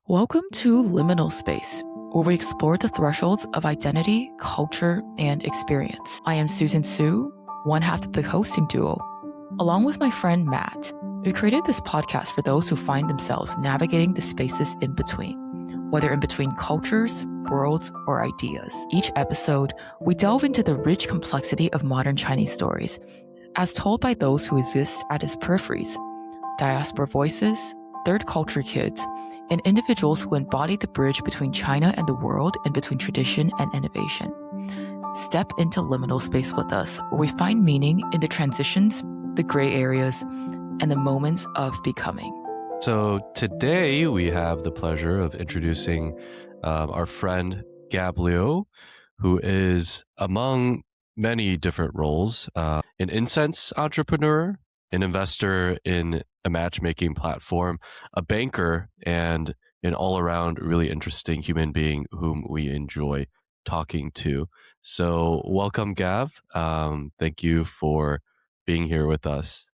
Welcome to Liminal Space, where we explore the thresholds of identity, culture, and experience. I am Susan Su, one half of the hosting duo. Along with my friend Matt, we created this podcast for those who find themselves navigating the spaces in between, whether in between cultures, worlds, or ideas. Each episode, we delve into the rich complexity of modern Chinese stories, as told by those who exist at its peripheries, diaspora voices, third culture kids, and individuals who embody the bridge between China and the world and between tradition and innovation. Step into liminal space with us, where we find meaning in the transitions, the gray areas, and the moments of becoming. So today we have the pleasure of introducing our friend Gab Liu, who is among many different roles, an incense entrepreneur, an investor in a matchmaking platform, a banker, and an all-around really interesting human being whom we enjoy talking to. So welcome, Gab. Thank you for being here with us.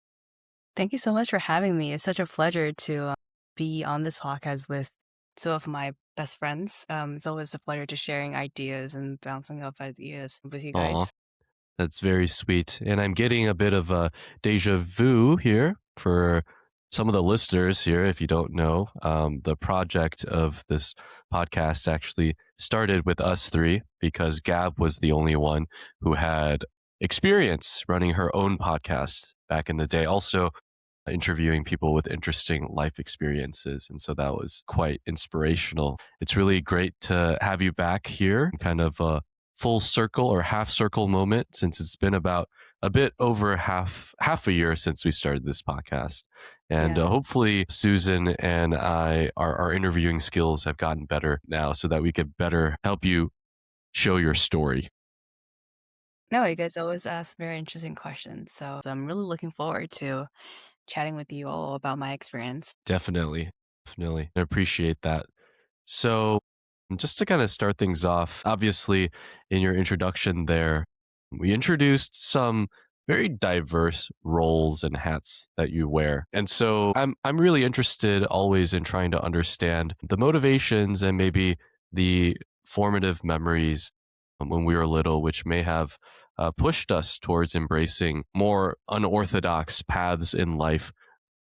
Thank you so much for having me. It's such a pleasure to be on this podcast with two of my best friends. It's always a pleasure to sharing ideas and bouncing off ideas with you guys. Aw, that's very sweet. And I'm getting a bit of a deja vu here for some of the listeners here. If you don't know, the project of this podcast actually started with us three because Gab was the only one who had experience running her own podcast back in the day. Also, interviewing people with interesting life experiences. And so that was quite inspirational. It's really great to have you back here, kind of a full circle or half circle moment, since it's been about a bit over half a year since we started this podcast. And hopefully Susan and our interviewing skills have gotten better now so that we could better help you show your story. No, you guys always ask very interesting questions. So I'm really looking forward to chatting with you all about my experience. Definitely. I appreciate that. So just to kind of start things off, obviously in your introduction there, we introduced some very diverse roles and hats that you wear. And so I'm really interested always in trying to understand the motivations and maybe the formative memories when we were little, which may have pushed us towards embracing more unorthodox paths in life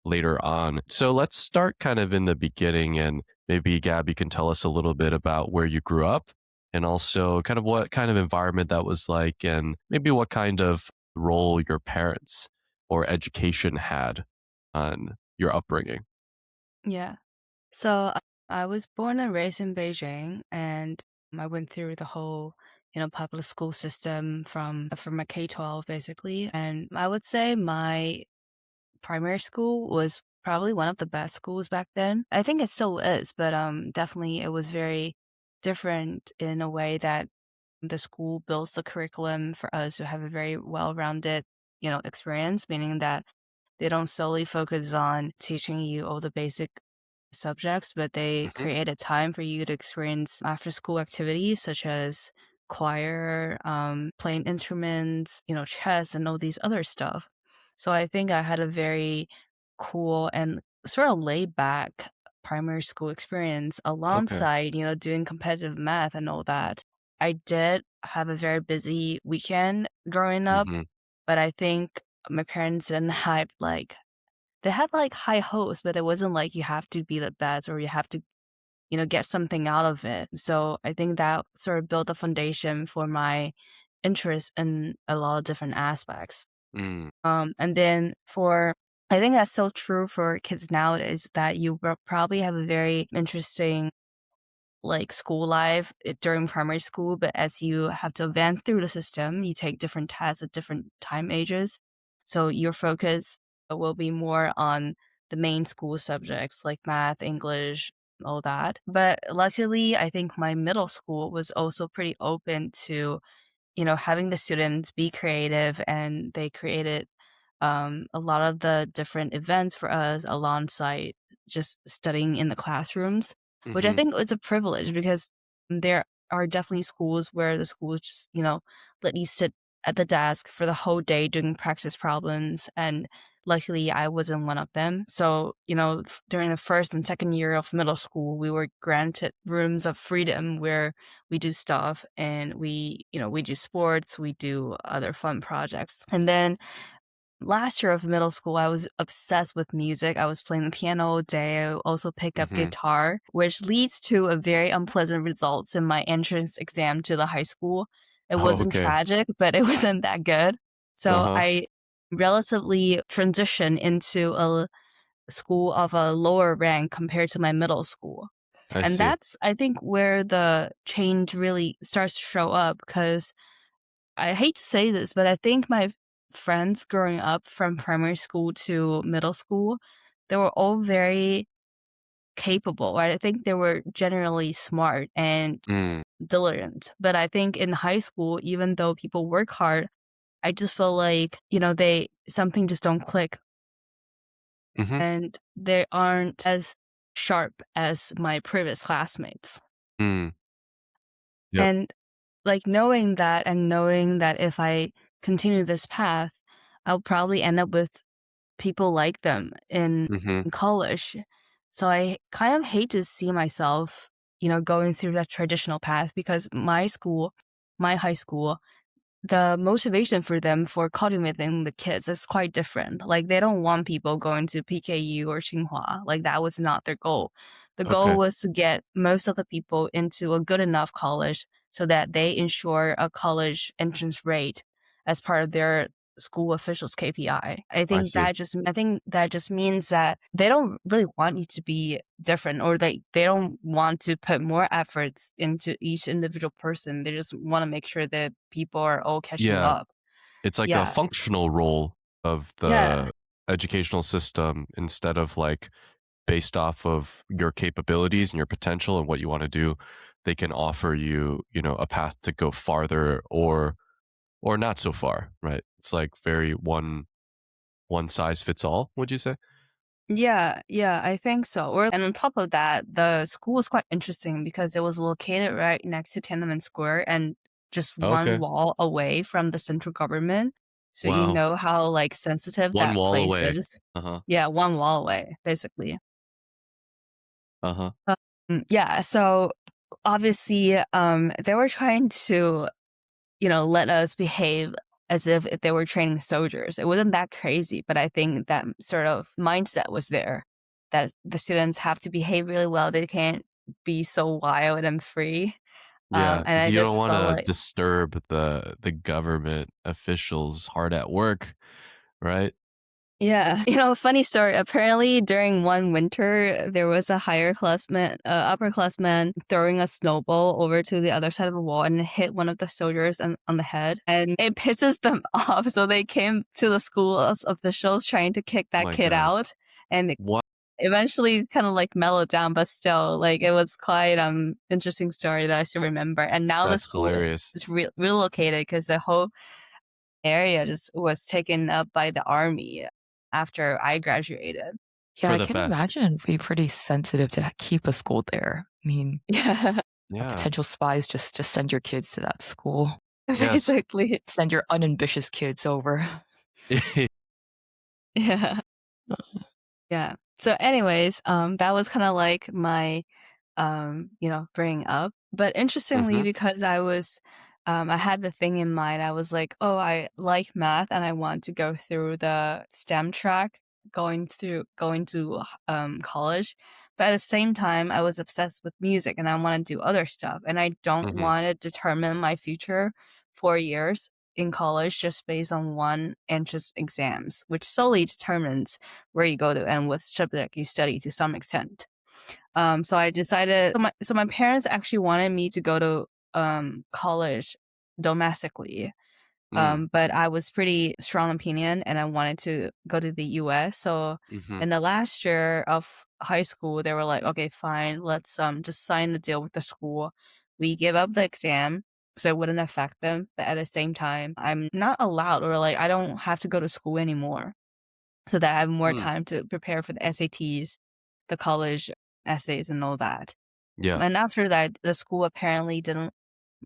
later on. So let's start kind of in the beginning, and maybe Gab, you can tell us a little bit about where you grew up and also kind of what kind of environment that was like and maybe what kind of role your parents or education had on your upbringing. Yeah. So I was born and raised in Beijing, and I went through the whole, public school system from my K-12 basically. And I would say my primary school was probably one of the best schools back then. I think it still is, but definitely it was very different in a way that the school builds the curriculum for us to have a very well-rounded, experience, meaning that they don't solely focus on teaching you all the basic subjects, but they create a time for you to experience after-school activities such as choir, playing instruments, chess, and all these other stuff. So I think I had a very cool and sort of laid back primary school experience alongside, doing competitive math and all that. I did have a very busy weekend growing up, Mm-hmm. but I think my parents didn't have they had high hopes, but it wasn't like you have to be the best or you have to, get something out of it. So I think that sort of built the foundation for my interest in a lot of different aspects. Mm. And then I think that's so true for kids nowadays that you probably have a very interesting school life during primary school, but as you have to advance through the system, you take different tests at different time ages. So your focus will be more on the main school subjects like math, English, all that. But luckily, I think my middle school was also pretty open to, having the students be creative, and they created a lot of the different events for us alongside just studying in the classrooms, which I think is a privilege because there are definitely schools where the schools just, let you sit at the desk for the whole day doing practice problems, and luckily I wasn't one of them. So, during the first and second year of middle school, we were granted rooms of freedom where we do stuff and we do sports, we do other fun projects. And then last year of middle school, I was obsessed with music. I was playing the piano all day. I also picked up guitar, which leads to a very unpleasant results in my entrance exam to the high school. It wasn't tragic, but it wasn't that good. So I relatively transitioned into a school of a lower rank compared to my middle school. And that's, I think, where the change really starts to show up, because I hate to say this, but I think my friends growing up from primary school to middle school, they were all very capable. Right? I think they were generally smart and diligent. But I think in high school, even though people work hard, I just feel like, something just don't click. And they aren't as sharp as my previous classmates. Yep. And like knowing that if I continue this path, I'll probably end up with people like them in college. So I kind of hate to see myself, going through that traditional path, because my high school, the motivation for them for cultivating the kids is quite different. Like, they don't want people going to PKU or Tsinghua. Like, that was not their goal. The goal was to get most of the people into a good enough college so that they ensure a college entrance rate as part of their school officials KPI. I think that just means that they don't really want you to be different, or they don't want to put more efforts into each individual person. They just want to make sure that people are all catching up. It's like a functional role of the educational system, instead of like based off of your capabilities and your potential and what you want to do. They can offer you, a path to go farther or not so far, right? It's like very one size fits all, would you say? Yeah, I think so. And on top of that, the school was quite interesting because it was located right next to Tiananmen Square and just one wall away from the central government. So you know how like sensitive One that wall place away. is. Yeah, one wall away, basically. So obviously, they were trying to, let us behave as if they were training soldiers. It wasn't that crazy, but I think that sort of mindset was there, that the students have to behave really well. They can't be so wild and free. Yeah, And I you don't just want felt to like, disturb the government officials hard at work, right? yeah. Funny story. Apparently, during one winter, there was a upperclassman throwing a snowball over to the other side of the wall and hit one of the soldiers on the head. And it pisses them off. So they came to the school as officials trying to kick that kid out. And it eventually kind of like mellowed down, but still, like, it was quite interesting story that I still remember. And now the school hilarious. is relocated because the whole area just was taken up by the army after I graduated. Yeah, For I the can best. imagine be pretty sensitive to keep a school there. I mean, Yeah, potential spies just send your kids to that school. basically. Send your unambitious kids over. Yeah. Yeah. So anyways, that was kind of like my, bringing up. But interestingly, because I had the thing in mind, I was like, oh, I like math and I want to go through the STEM track, going to college. But at the same time, I was obsessed with music and I want to do other stuff. And I don't want to determine my future 4 years in college just based on one entrance exams, which solely determines where you go to and what subject you study to some extent. So I decided. So my parents actually wanted me to go to college domestically, but I was pretty strong opinion, and I wanted to go to the U.S. So in the last year of high school, they were like, "Okay, fine, let's just sign the deal with the school. We give up the exam." So it wouldn't affect them, but at the same time, I'm not allowed, or like I don't have to go to school anymore, so that I have more time to prepare for the SATs, the college essays, and all that. Yeah. And after that, the school apparently didn't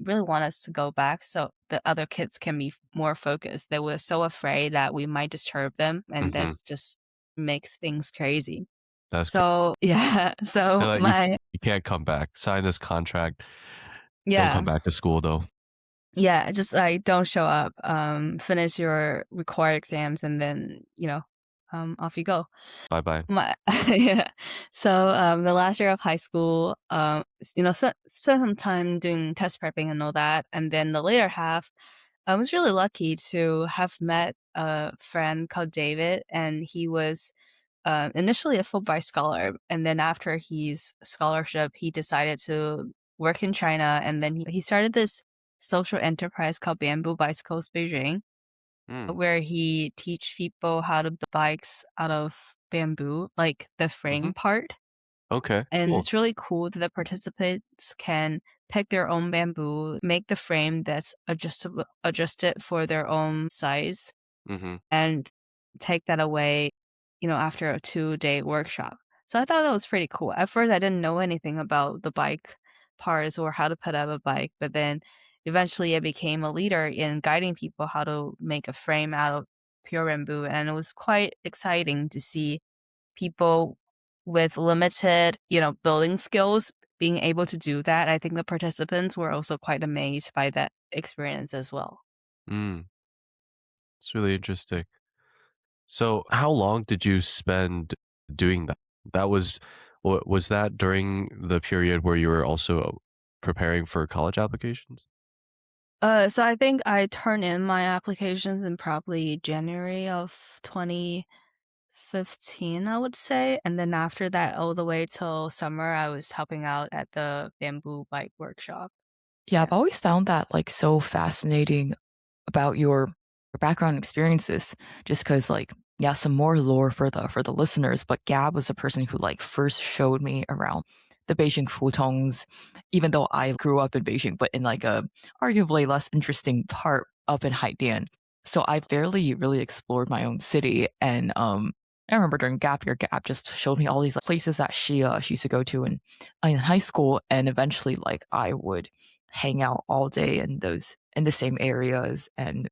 really want us to go back so the other kids can be more focused. They were so afraid that we might disturb them, and Hmm. this just makes things crazy. That's great. So yeah, They're so like, my you can't come back. Sign this contract. Don't come yeah. back to school though. Yeah, just like don't show up, finish your required exams, and then off you go. Bye bye. My yeah. So the last year of high school, spent some time doing test prepping and all that, and then the later half, I was really lucky to have met a friend called David, and he was initially a Fulbright scholar, and then after his scholarship, he decided to work in China, and then he started this social enterprise called Bamboo Bicycles Beijing, Mm. where he teach people how to build bikes out of bamboo, like the Hmm. frame part. Okay, And cool. it's really cool that the participants can pick their own bamboo, make the frame that's adjusted for their own size, Hmm. and take that away, after a 2-day workshop. So I thought that was pretty cool. At first, I didn't know anything about the bike parts or how to put up a bike, but then eventually I became a leader in guiding people how to make a frame out of pure bamboo. And it was quite exciting to see people with limited, building skills being able to do that. I think the participants were also quite amazed by that experience as well. Mm. It's really interesting. So, how long did you spend doing that? That was, was that during the period where you were also preparing for college applications? So I think I turned in my applications in probably January of 2015, I would say. And then after that, all the way till summer, I was helping out at the bamboo bike workshop. Yeah, Yeah. I've always found that like so fascinating about your background experiences, just because like yeah, some more lore for the listeners. But Gab was the person who like first showed me around the Beijing futongs, even though I grew up in Beijing, but in like a arguably less interesting part up in Haidian. So I barely really explored my own city, and I remember during gap year, Gab just showed me all these like, places that she used to go to in high school, and eventually like I would hang out all day in the same areas, and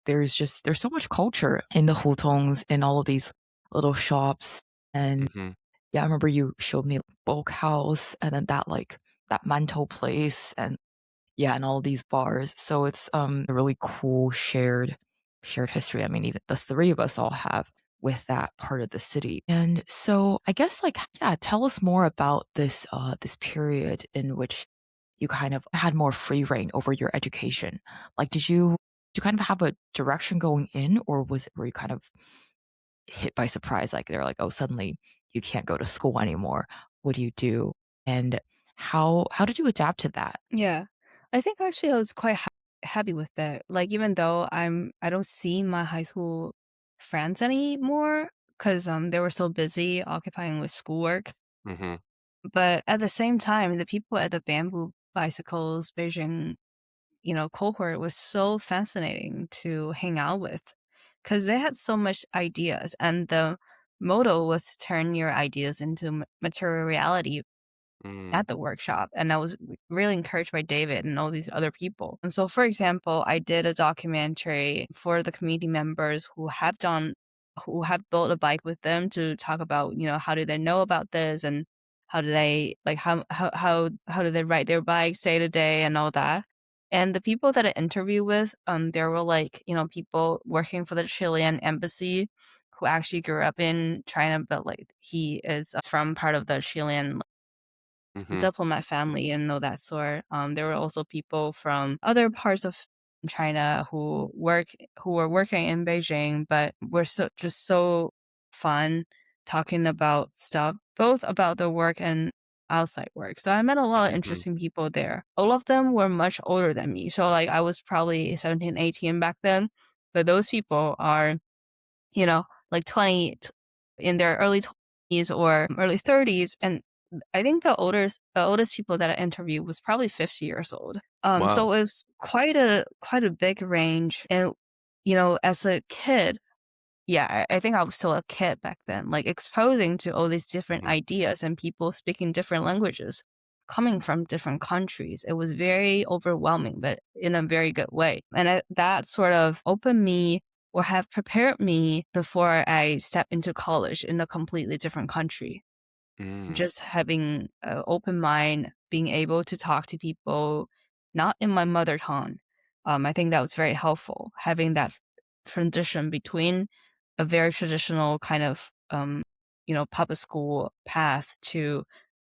there's so much culture in the hutongs, in all of these little shops. And Hmm. yeah, I remember you showed me bulk house, and then that mantou place, and yeah, and all of these bars. So it's a really cool shared history. I mean, even the three of us all have with that part of the city. And so I guess like yeah, tell us more about this period in which you kind of had more free reign over your education. Like did you kind of have a direction going in, or were you kind of hit by surprise? Like they're like, oh, suddenly you can't go to school anymore. What do you do? And how did you adapt to that? Yeah. I think actually I was quite happy with that. Like even though I don't see my high school friends anymore because they were so busy occupying with schoolwork. Hmm. But at the same time, the people at the Bamboo Bicycles Beijing, cohort was so fascinating to hang out with because they had so much ideas, and the motto was to turn your ideas into material reality Mm. at the workshop. And I was really encouraged by David and all these other people. And so, for example, I did a documentary for the community members who have built a bike with them to talk about, how do they know about this, and how do they like how do they ride their bikes day to day and all that. And the people that I interviewed with, there were like, people working for the Chilean embassy who actually grew up in China, but like he is from part of the Chilean Hmm. diplomat family and all that sort. There were also people from other parts of China who were working in Beijing, but were so fun talking about stuff, both about their work and outside work. So I met a lot of Hmm. interesting people there. All of them were much older than me. So like I was probably 17, 18 back then, but those people are, like in their early 20s or early 30s. And I think the oldest people that I interviewed was probably 50 years old. Wow. So it was quite a big range. And, as a kid, yeah, I think I was still a kid back then, like exposing to all these different Hmm. ideas and people speaking different languages coming from different countries. It was very overwhelming, but in a very good way. And that sort of opened me or have prepared me before I step into college in a completely different country. Just having an open mind, being able to talk to people not in my mother tongue. I think that was very helpful, having that transition between a very traditional kind of public school path to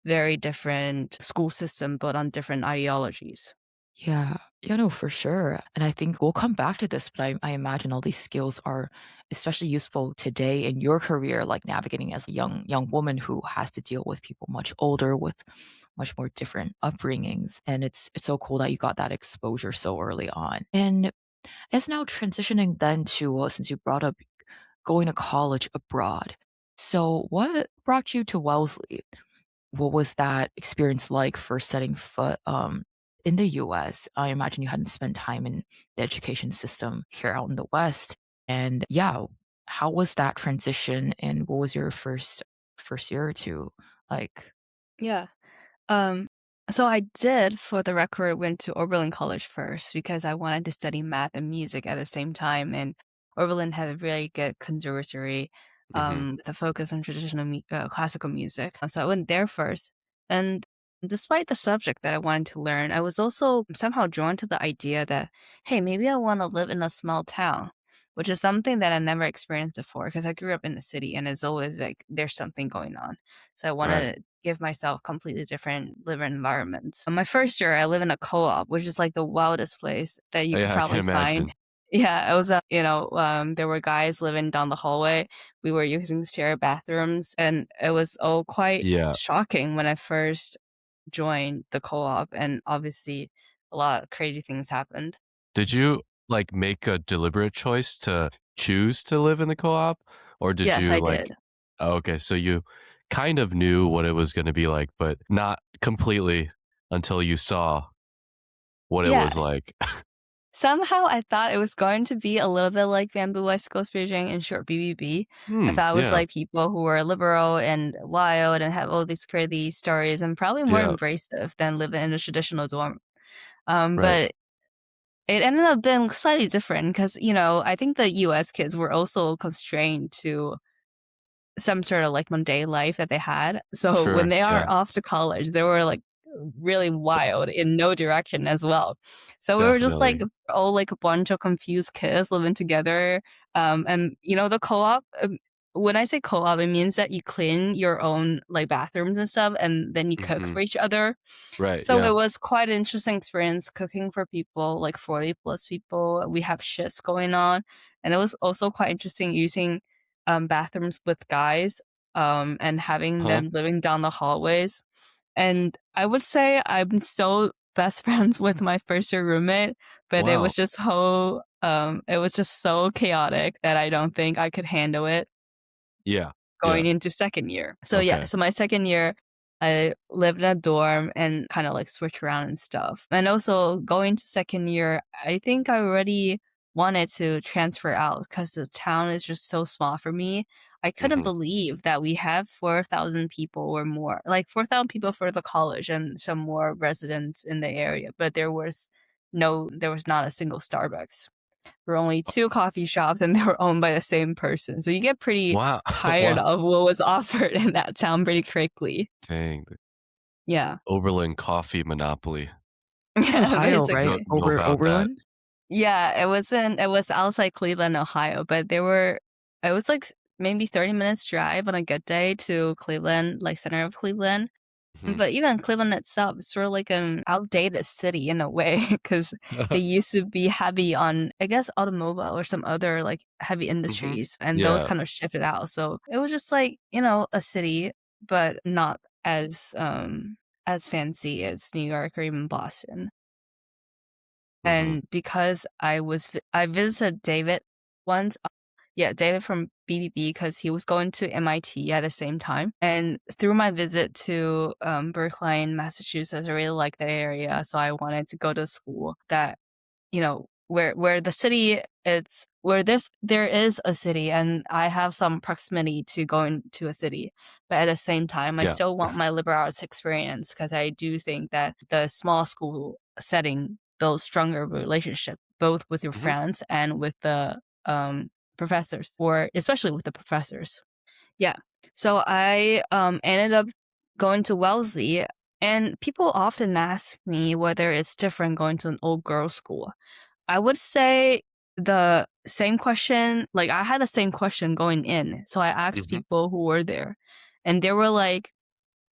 very different school system but on different ideologies. Yeah, no, for sure. And I think we'll come back to this, but I imagine all these skills are especially useful today in your career, like navigating as a young woman who has to deal with people much older with much more different upbringings. And it's so cool that you got that exposure so early on. And as now transitioning then to since you brought up going to college abroad. So what brought you to Wellesley? What was that experience like for setting foot in the US? I imagine you hadn't spent time in the education system here out in the West. And yeah, how was that transition and what was your first year or two like? Yeah. Um, so I did, for the record, went to Oberlin College first because I wanted to study math and music at the same time. And Oberlin had a really good conservatory with a focus on traditional classical music. So I went there first. And despite the subject that I wanted to learn, I was also somehow drawn to the idea that, hey, maybe I want to live in a small town, which is something that I never experienced before because I grew up in the city and it's always like there's something going on. So I want Right. to give myself completely different living environments. So my first year, I live in a co-op, which is like the wildest place that you could Yeah, I can probably find. imagine. Yeah, it was, there were guys living down the hallway. We were using shared bathrooms, and it was all quite Yeah. shocking when I first joined the co-op, and obviously a lot of crazy things happened. Did you like make a deliberate choice to choose to live in the co-op? Or did Yes, you I like, did. oh, okay, so you kind of knew what it was going to be like, but not completely until you saw what it was Yes. like. Somehow I thought it was going to be a little bit like Bamboo West Coast Beijing, in short BBB. I thought it was Yeah. like people who were liberal and wild and have all these crazy stories and probably more Yeah. embracive than living in a traditional dorm. Right. But it ended up being slightly different because, I think the US kids were also constrained to some sort of like mundane life that they had. So when Sure. they are Yeah. off to college, they were like really wild in no direction as well. So we were just like Definitely. all like a bunch of confused kids living together. And the co-op, when I say co-op, it means that you clean your own like bathrooms and stuff, and then you cook Hmm. for each other. Right. So Yeah. it was quite an interesting experience cooking for people, like 40 plus people. We have shifts going on. And it was also quite interesting using bathrooms with guys and having Huh? them living down the hallways. And I would say I'm still best friends with my first year roommate, but Wow. it was just so chaotic that I don't think I could handle it Yeah. Yeah. going into second year. So yeah, Okay. so my second year, I lived in a dorm and kind of like switch around and stuff. And also going to second year, I think I already wanted to transfer out because the town is just so small for me. I couldn't Hmm. believe that we have 4,000 people or more, like 4,000 people for the college and some more residents in the area. But there was not a single Starbucks. There were only two coffee shops and they were owned by the same person. So you get pretty Wow. tired Wow. of what was offered in that town pretty quickly. Dang. The Yeah. Oberlin coffee monopoly. In Ohio, right? Basically. Know about that. Oberlin? Yeah, it was outside Cleveland, Ohio, but it was like maybe 30 minutes drive on a good day to Cleveland, like center of Cleveland. Hmm. But even Cleveland itself is sort of like an outdated city in a way because they used to be heavy on, I guess, automobile or some other like heavy Hmm. industries, and those Yeah. kind of shifted out. So it was just like, a city, but not as fancy as New York or even Boston. Hmm. And because I visited David once, yeah, David from BBB, because he was going to MIT at the same time. And through my visit to Berkeley in Massachusetts, I really liked that area. So I wanted to go to school that, where the city, it's where there is a city, and I have some proximity to going to a city, but at the same time I Yeah. still want my liberal arts experience, because I do think that the small school setting builds stronger relationship both with your Hmm. friends and with the professors, or especially with the professors. Yeah. So I ended up going to Wellesley, and people often ask me whether it's different going to an old girls school. I would say the same question, like I had the same question going in. So I asked Hmm. people who were there, and they were like,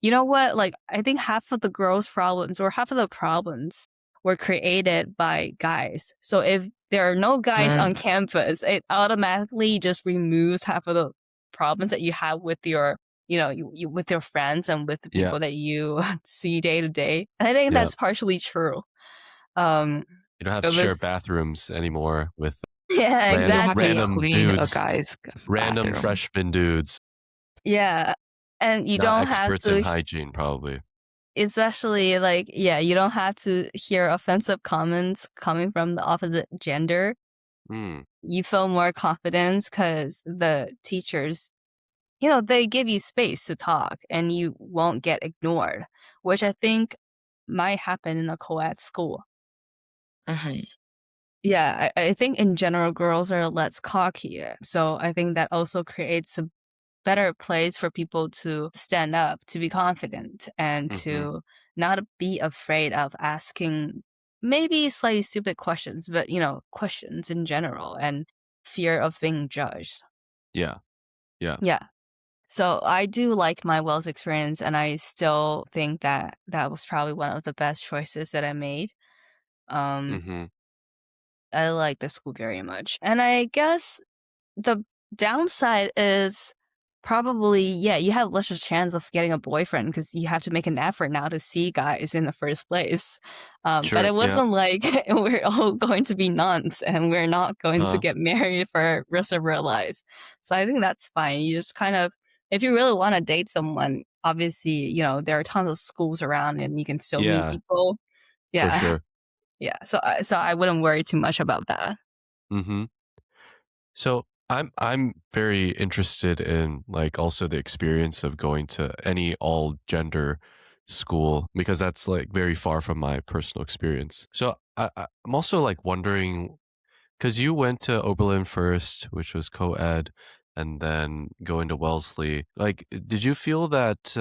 you know what? Like, I think half of the girls' problems, or half of the problems, were created by guys. So if there are no guys on campus, it automatically just removes half of the problems that you have with your, you with your friends and with the Yeah. people that you see day to day. And I think Yeah. that's partially true. Um, You don't have it to share was, bathrooms anymore with yeah, You don't have to exactly. random clean a dudes, guy's random bathroom. freshman dudes, Yeah. And you not don't have experts in to, hygiene, probably. especially like, yeah, you don't have to hear offensive comments coming from the opposite gender. Mm. You feel more confidence because the teachers, they give you space to talk and you won't get ignored, which I think might happen in a co-ed school. Mhm. Yeah, I think in general, girls are less cocky. So I think that also creates a better place for people to stand up, to be confident, and Hmm. to not be afraid of asking maybe slightly stupid questions, but, questions in general, and fear of being judged. Yeah. Yeah. Yeah. So I do like my Wells experience, and I still think that that was probably one of the best choices that I made. Um, Hmm. I like the school very much. And I guess the downside is probably, yeah, you have less chance of getting a boyfriend because you have to make an effort now to see guys in the first place. But Sure. it Yeah. wasn't like we're all going to be nuns and we're not going to Huh. get married for rest of our lives. So I think that's fine. You just kind of, if you really want to date someone, obviously, there are tons of schools around and you can still meet Yeah. people. For Yeah. sure. Yeah. So I wouldn't worry too much about that. Hmm. So I'm very interested in like also the experience of going to any all gender school because that's like very far from my personal experience. So I'm also like wondering because you went to Oberlin first, which was co-ed, and then going to Wellesley. Like, did you feel that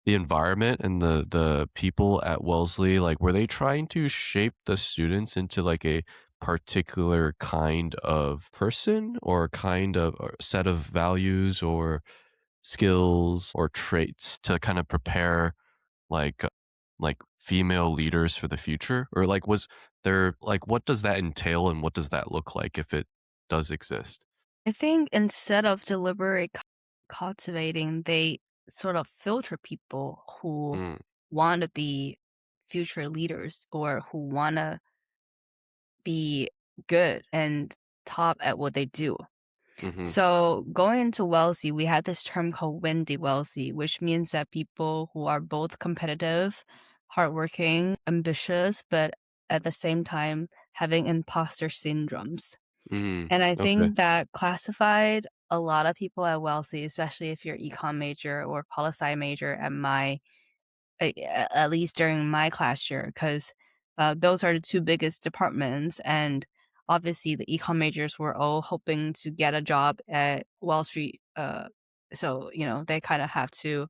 the environment and the people at Wellesley, like, were they trying to shape the students into like a particular kind of person or kind of or set of values or skills or traits to kind of prepare like like female leaders for the future? Or like was there like what does that entail and what does that look like if it does exist? I think instead of deliberate cultivating, they sort of filter people who Mm, want to be future leaders or who want to be good and top at what they do. mm-hmm, So going into Wellesley, we had this term called Wendy Wellesley, which means that people who are both competitive, hardworking, ambitious, but at the same time having imposter syndromes. mm, And I okay. think that classified a lot of people at Wellesley, especially if you're econ major or poli sci major at least during my class year, because those are the two biggest departments. And obviously, the econ majors were all hoping to get a job at Wall Street. So, they kind of have to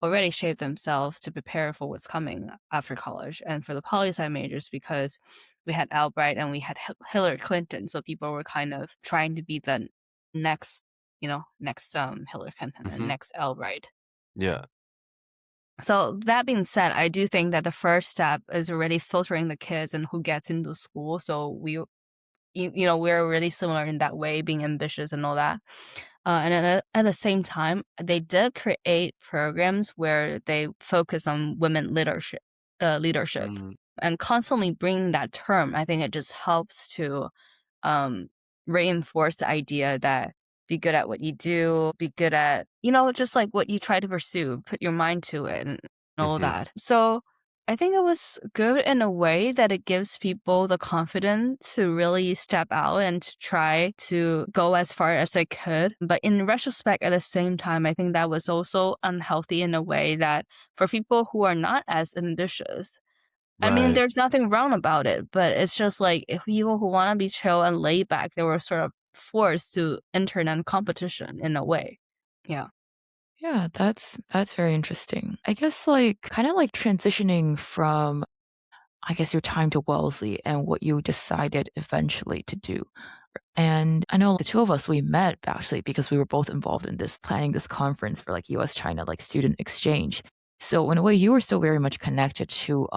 already shape themselves to prepare for what's coming after college. And for the poli sci majors, because we had Albright and we had Hillary Clinton, so people were kind of trying to be the next, next Hillary Clinton and Mm-hmm. next Albright. Yeah. So that being said, I do think that the first step is already filtering the kids and who gets into school. So we're really similar in that way, being ambitious and all that. And at the same time, they did create programs where they focus on women leadership, Mm, and constantly bringing that term. I think it just helps to um, reinforce the idea that be good at what you do, be good at, just like what you try to pursue, put your mind to it and all mm-hmm. that. So I think it was good in a way that it gives people the confidence to really step out and to try to go as far as they could. But in retrospect, at the same time, I think that was also unhealthy in a way that for people who are not as ambitious, I mean, Right. there's nothing wrong about it, but it's just like if people who want to be chill and laid back, they were sort of forced to enter in competition in a way. Yeah. Yeah, that's very interesting. I guess like kind of like transitioning from I guess your time to Wellesley and what you decided eventually to do. And I know the two of us we met actually because we were both involved in this planning this conference for like US China like student exchange. So in a way you were still very much connected to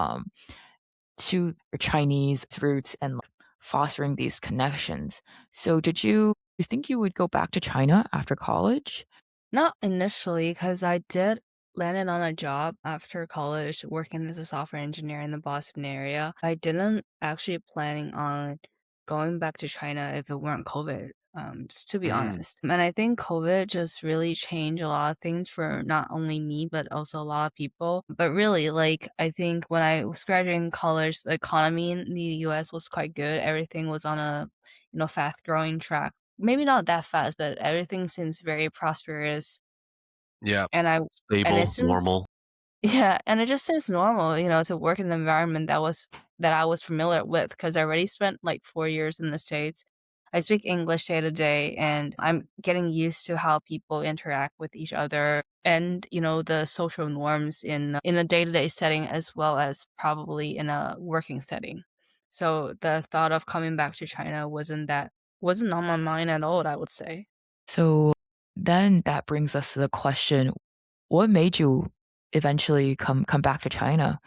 your Chinese roots and like, fostering these connections. So did you think you would go back to China after college? Not initially, because I did landed on a job after college working as a software engineer in the Boston area. I didn't actually planning on going back to China if it weren't COVID, just to be Mm, honest. And I think COVID just really changed a lot of things for not only me, but also a lot of people. But really, like, I think when I was graduating college, the economy in the US was quite good. Everything was on a, fast growing track. Maybe not that fast, but everything seems very prosperous. yeah. And I and it Stable, seems normal. yeah, and it just seems normal, to work in an environment that I was familiar with because I already spent like 4 years in the States. I speak English day to day, and I'm getting used to how people interact with each other and the social norms in a day to day setting as well as probably in a working setting. So the thought of coming back to China wasn't on my mind at all, I would say. So then that brings us to the question, what made you eventually come back to China?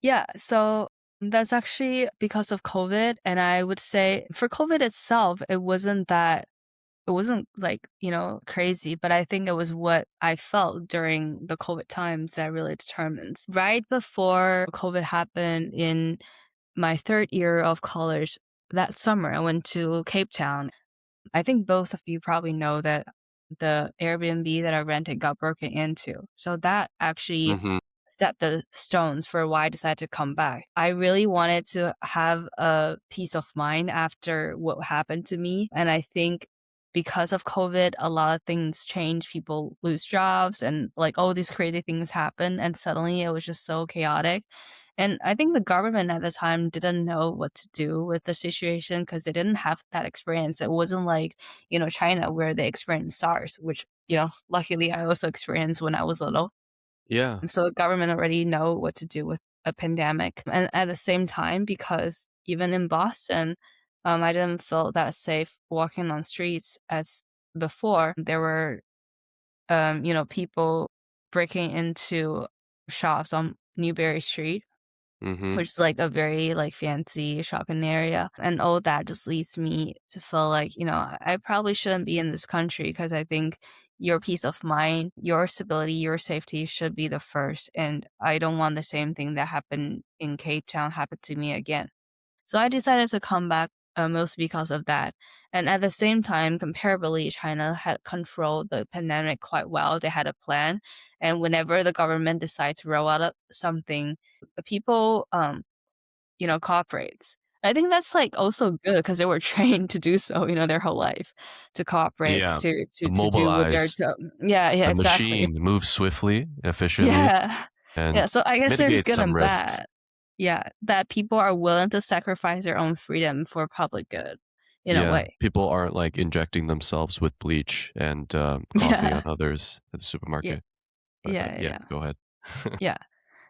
Yeah, so that's actually because of COVID. And I would say for COVID itself, it wasn't like, crazy, but I think it was what I felt during the COVID times that really determines. Right before COVID happened in my third year of college, that summer, I went to Cape Town. I think both of you probably know that the Airbnb that I rented got broken into. So that actually Hmm. set the stones for why I decided to come back. I really wanted to have a peace of mind after what happened to me. And I think because of COVID, a lot of things change. People lose jobs and like all these crazy things happen. And suddenly it was just so chaotic. And I think the government at the time didn't know what to do with the situation because they didn't have that experience. It wasn't like, China where they experienced SARS, which, luckily I also experienced when I was little. Yeah. So the government already know what to do with a pandemic. And at the same time, because even in Boston, I didn't feel that safe walking on streets as before. There were, people breaking into shops on Newberry Street, Hmm. which is like a very like fancy shopping area. And all that just leads me to feel like, I probably shouldn't be in this country because I think your peace of mind, your stability, your safety should be the first. And I don't want the same thing that happened in Cape Town happen to me again. So I decided to come back mostly because of that. And at the same time, comparably, China had controlled the pandemic quite well. They had a plan. And whenever the government decides to roll out something, people, cooperates. I think that's like also good because they were trained to do so, their whole life to cooperate, Yeah. to do what they're Mobilize to, yeah, yeah, the exactly. machine, move swiftly, efficiently, Yeah. Yeah. and So I guess there's mitigate good some and risks. bad. Yeah. That people are willing to sacrifice their own freedom for public good in a Yeah. way. People aren't like injecting themselves with bleach and coffee on Yeah. others at the Yeah. supermarket. But Yeah. yeah, Yeah. go ahead. Yeah.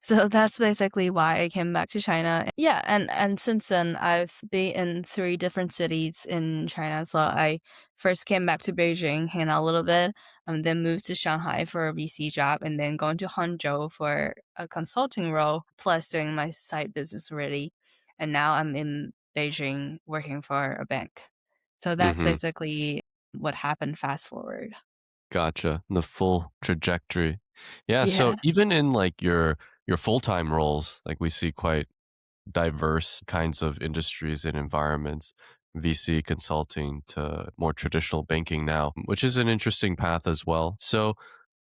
So that's basically why I came back to China. Yeah, and since then I've been in three different cities in China. So I first came back to Beijing, hang out a little bit, then moved to Shanghai for a VC job, and then going to Hangzhou for a consulting role, plus doing my side business already. And now I'm in Beijing working for a bank. So that's Hmm. basically what happened fast forward. Gotcha. The full trajectory. Yeah. So Yeah. even in like your full time roles, like we see quite diverse kinds of industries and environments, VC consulting to more traditional banking now, which is an interesting path as well. So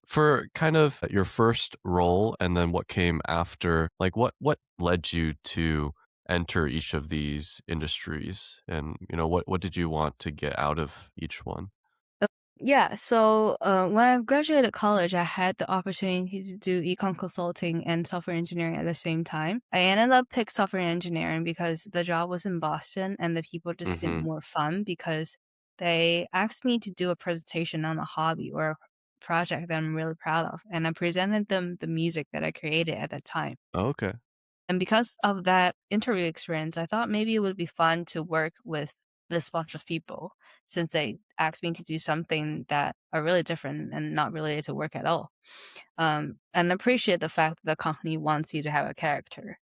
for kind of your first role and then what came after, like what led you to enter each of these industries, and what did you want to get out of each one? Yeah, so when I graduated college, I had the opportunity to do econ consulting and software engineering at the same time. I ended up pick software engineering because the job was in Boston and the people just seemed Mm-hmm. more fun because they asked me to do a presentation on a hobby or a project that I'm really proud of. And I presented them the music that I created at that time. Okay. And because of that interview experience, I thought maybe it would be fun to work with this bunch of people since they asked me to do something that are really different and not related to work at all. And appreciate the fact that the company wants you to have a character,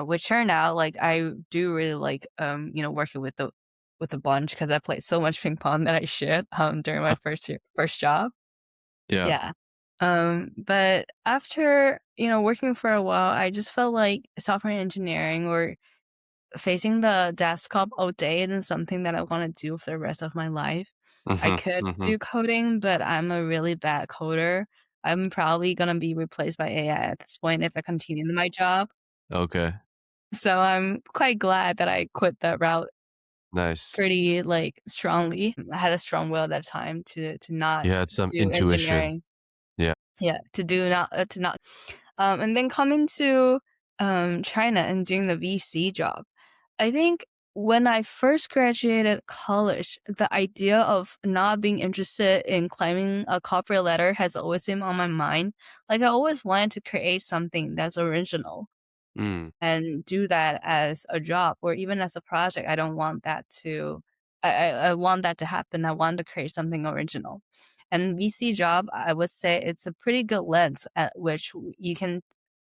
which turned out like I do really like, working with the bunch because I played so much ping pong that I should during my first job. Yeah. Yeah. But after, working for a while, I just felt like software engineering or facing the desktop all day isn't something that I want to do for the rest of my life. I Mm-hmm. could Mm-hmm. do coding, but I'm a really bad coder. I'm probably gonna be replaced by AI at this point if I continue in my job. Okay. So I'm quite glad that I quit that route Nice. pretty like strongly. I had a strong will at that time to not You had some do intuition. engineering. Yeah. Yeah, to not and then coming to China and doing the VC job. I think when I first graduated college, the idea of not being interested in climbing a corporate ladder has always been on my mind. Like I always wanted to create something that's original Mm. and do that as a job or even as a project. I don't want that to I want that to happen. I want to create something original. And VC job, I would say it's a pretty good lens at which you can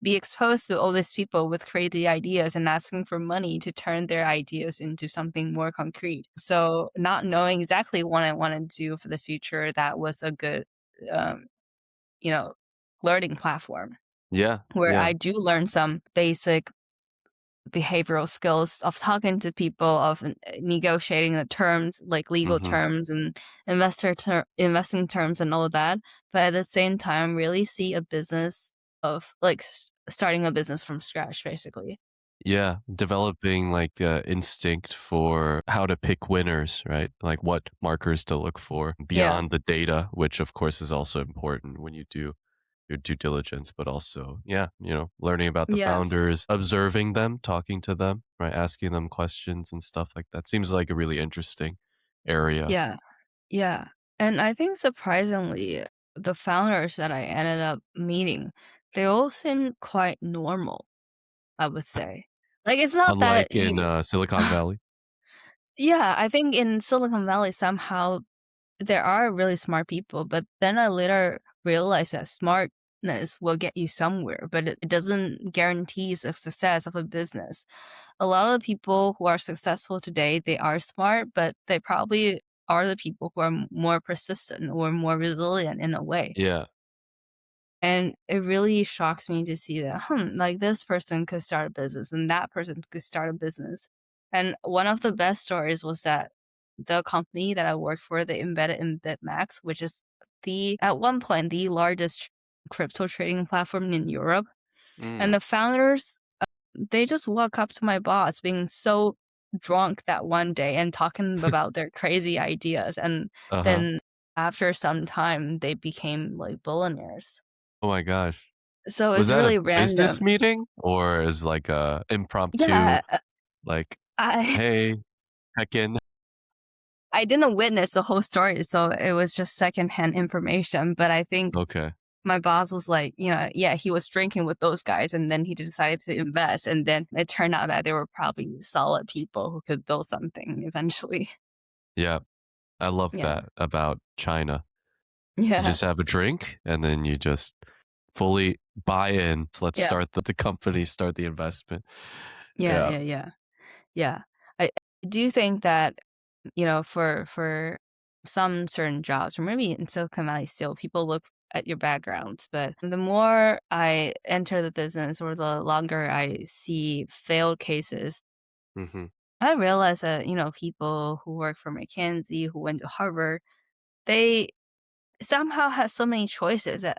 be exposed to all these people with crazy ideas and asking for money to turn their ideas into something more concrete. So not knowing exactly what I want to do for the future, that was a good, um, you know, learning platform Yeah. where Yeah. I do learn some basic behavioral skills of talking to people, of negotiating the terms, like legal Mm-hmm. terms and investing terms and all of that. But at the same time, really see a business of like starting a business from scratch, basically. Yeah, developing like instinct for how to pick winners, right? Like what markers to look for Yeah. beyond the data, which of course is also important when you do your due diligence, but also, yeah, learning about the Yeah. founders, observing them, talking to them, right? Asking them questions and stuff like that. Seems like a really interesting area. Yeah. Yeah. And I think surprisingly, the founders that I ended up meeting, they all seem quite normal, I would say. Like it's not that Unlike in Silicon Valley. yeah, I think in Silicon Valley somehow there are really smart people, but then I later realized that smartness will get you somewhere, but it doesn't guarantee the success of a business. A lot of the people who are successful today, they are smart, but they probably are the people who are more persistent or more resilient in a way. Yeah. And it really shocks me to see that, like this person could start a business and that person could start a business. And one of the best stories was that the company that I worked for, they embedded in BitMax, which is at one point, the largest crypto trading platform in Europe. And Mm. the founders, they just walk up to my boss being so drunk that one day and talking about their crazy ideas. And Uh-huh. then after some time, they became like billionaires. Oh my gosh. So Was it's that a really business random. meeting or is like a impromptu, Yeah, like, I hey, check in? I didn't witness the whole story, so it was just secondhand information. But I think Okay. my boss was like, yeah, he was drinking with those guys, and then he decided to invest, and then it turned out that they were probably solid people who could build something eventually. Yeah. I love Yeah, that about China. You yeah, just have a drink and then you just fully buy in. So let's yeah, start the company, start the investment. yeah, Yeah. yeah, yeah, yeah. I do think that for some certain jobs, or maybe in Silicon Valley still, people look at your backgrounds. But the more I enter the business or the longer I see failed cases, Hmm. I realize that, people who work for McKinsey, who went to Harvard, they somehow had so many choices that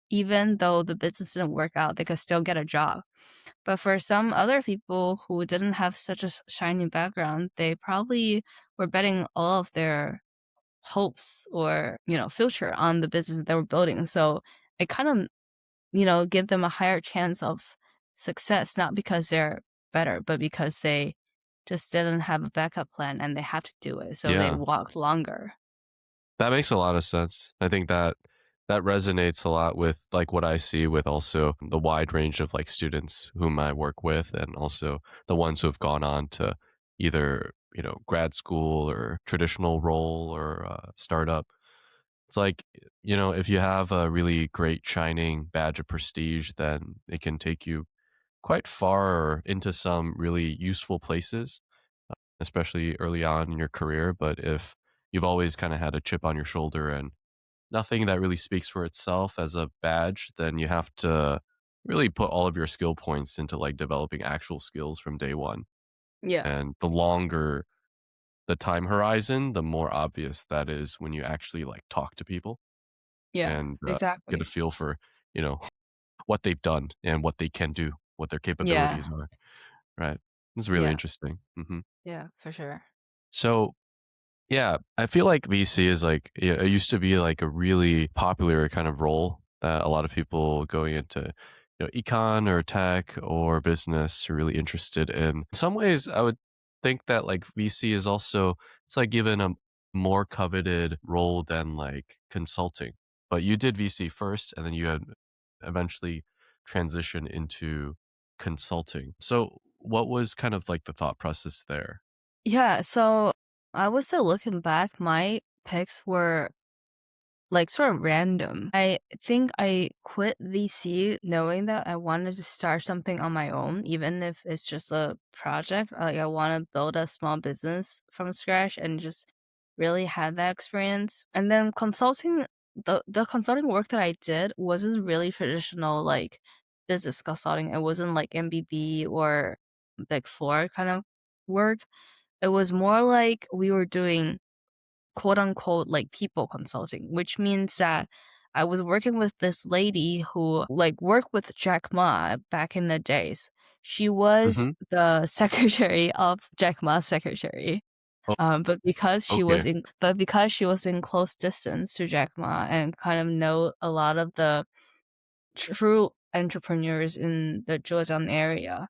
even though the business didn't work out, they could still get a job. But for some other people who didn't have such a shiny background, they probably were betting all of their hopes or, future on the business that they were building. So it kind of, give them a higher chance of success, not because they're better, but because they just didn't have a backup plan and they have to do it. So they Yeah. walked longer. That makes a lot of sense. I think that that resonates a lot with like what I see with also the wide range of like students whom I work with and also the ones who have gone on to either, grad school or traditional role or startup. It's like, if you have a really great shining badge of prestige, then it can take you quite far into some really useful places, especially early on in your career. But if you've always kind of had a chip on your shoulder and nothing that really speaks for itself as a badge, then you have to really put all of your skill points into like developing actual skills from day one. Yeah. And the longer the time horizon, the more obvious that is when you actually like talk to people Yeah. and get a Exactly. feel for, you know, what they've done and what they can do, what their Yeah. capabilities are. Right. It's really Yeah. interesting. Yeah, for sure. So yeah, I feel like VC is like yeah, it used to be like a really popular kind of role that a lot of people going into econ or tech or business are really interested in. In some ways, I would think that like VC is also it's like given a more coveted role than like consulting. But you did VC first, and then you had eventually transitioned into consulting. So, what was kind of like the thought process there? Yeah, so I would say looking back, my picks were like sort of random. I think I quit VC knowing that I wanted to start something on my own, even if it's just a project. Like I want to build a small business from scratch and just really had that experience. And then consulting, the consulting work that I did wasn't really traditional like business consulting. It wasn't like MBB or Big Four kind of work. It was more like we were doing quote unquote like people consulting, which means that I was working with this lady who like worked with Jack Ma back in the days. She was Hmm. the secretary of Jack Ma's secretary. Oh, But okay. because she was in close distance to Jack Ma and kind of know a lot of the true entrepreneurs in the Zhejiang area,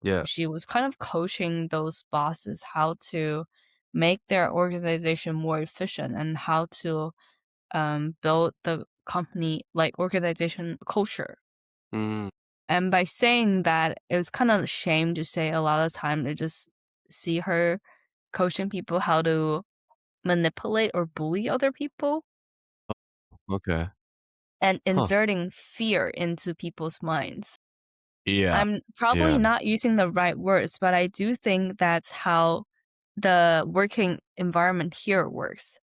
Yeah. she was kind of coaching those bosses how to make their organization more efficient and how to build the company like organization culture. Mm, And by saying that, it was kind of a shame to say a lot of time to just see her coaching people how to manipulate or bully other people okay. and Huh. inserting fear into people's minds. Yeah. I'm probably Yeah. not using the right words, but I do think that's how the working environment here works.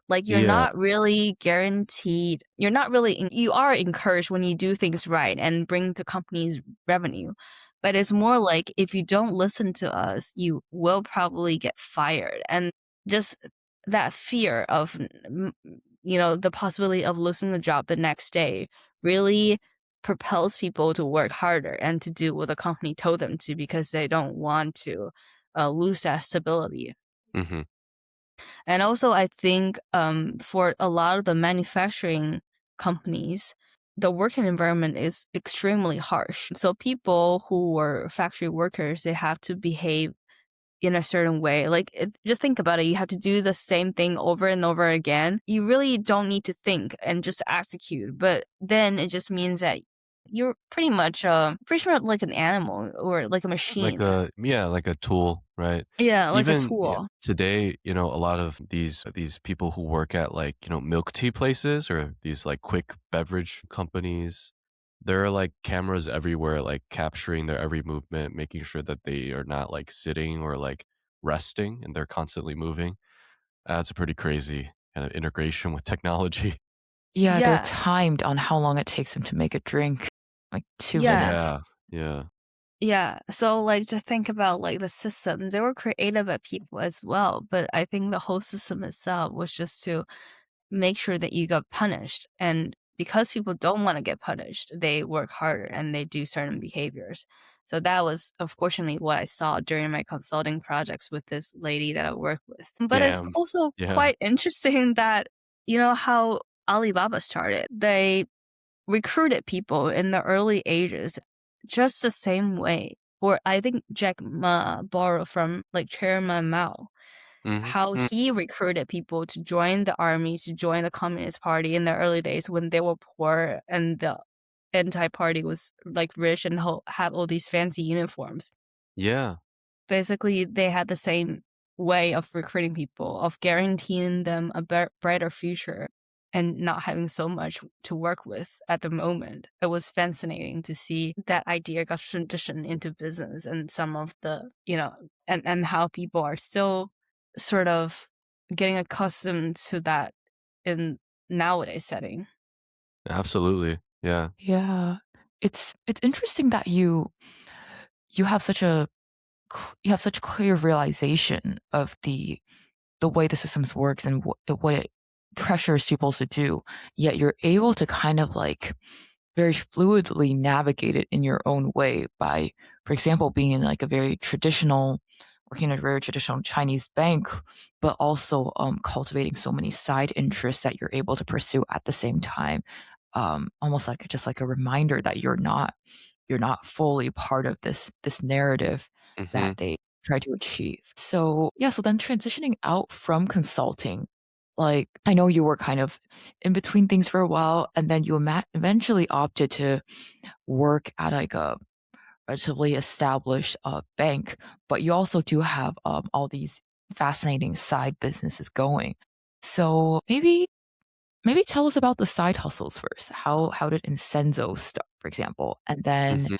Like you're Yeah. not really guaranteed, you are encouraged when you do things right and bring the company's revenue. But it's more like if you don't listen to us, you will probably get fired. And just that fear of, the possibility of losing the job the next day really propels people to work harder and to do what the company told them to because they don't want to lose that stability. Hmm. And also, I think for a lot of the manufacturing companies, the working environment is extremely harsh. So people who were factory workers, they have to behave in a certain way. Like, just think about it. You have to do the same thing over and over again. You really don't need to think and just execute. But then it just means that you're pretty much like an animal or like a Like machine. a yeah, like a tool, right? Yeah, like a Even yeah, tool. today, a lot of these people who work at like, milk tea places or these like quick beverage companies, there are like cameras everywhere, like capturing their every movement, making sure that they are not like sitting or like resting and they're constantly moving. That's a pretty crazy kind of integration with technology. Yeah, they're Yeah, timed on how long it takes them to make a drink, like 2 yeah. minutes. Yeah. Yeah. Yeah, so, like, to think about, like, the system, they were created by people as well, but I think the whole system itself was just to make sure that you got punished. And because people don't want to get punished, they work harder and they do certain behaviors. So that was unfortunately what I saw during my consulting projects with this lady that I work with. But it's Damn. also Yeah. quite interesting that, how Alibaba started. They recruited people in the early ages just the same way. Or I think Jack Ma borrowed from like Chairman Mao, how Mm-hmm. he recruited people to join the army, to join the Communist Party in the early days when they were poor and the anti-party was like rich and have all these fancy uniforms. Yeah. Basically, they had the same way of recruiting people, of guaranteeing them a brighter future and not having so much to work with at the moment. It was fascinating to see that idea got transitioned into business and some of the, and how people are still sort of getting accustomed to that in nowadays setting. Absolutely. Yeah. Yeah. It's interesting that you have such a you have such clear realization of the way the systems works and what it pressures people to do, yet you're able to kind of like very fluidly navigate it in your own way by, for example, being in like a very traditional, working at a very traditional Chinese bank, but also cultivating so many side interests that you're able to pursue at the same time. Almost like just like a reminder that you're not fully part of this narrative Mm-hmm. that they try to achieve. So yeah, so then transitioning out from consulting, like I know you were kind of in between things for a while, and then you eventually opted to work at like a relatively established bank, but you also do have all these fascinating side businesses going. So maybe tell us about the side hustles first. How did Incenzo start, for example, Mm-hmm.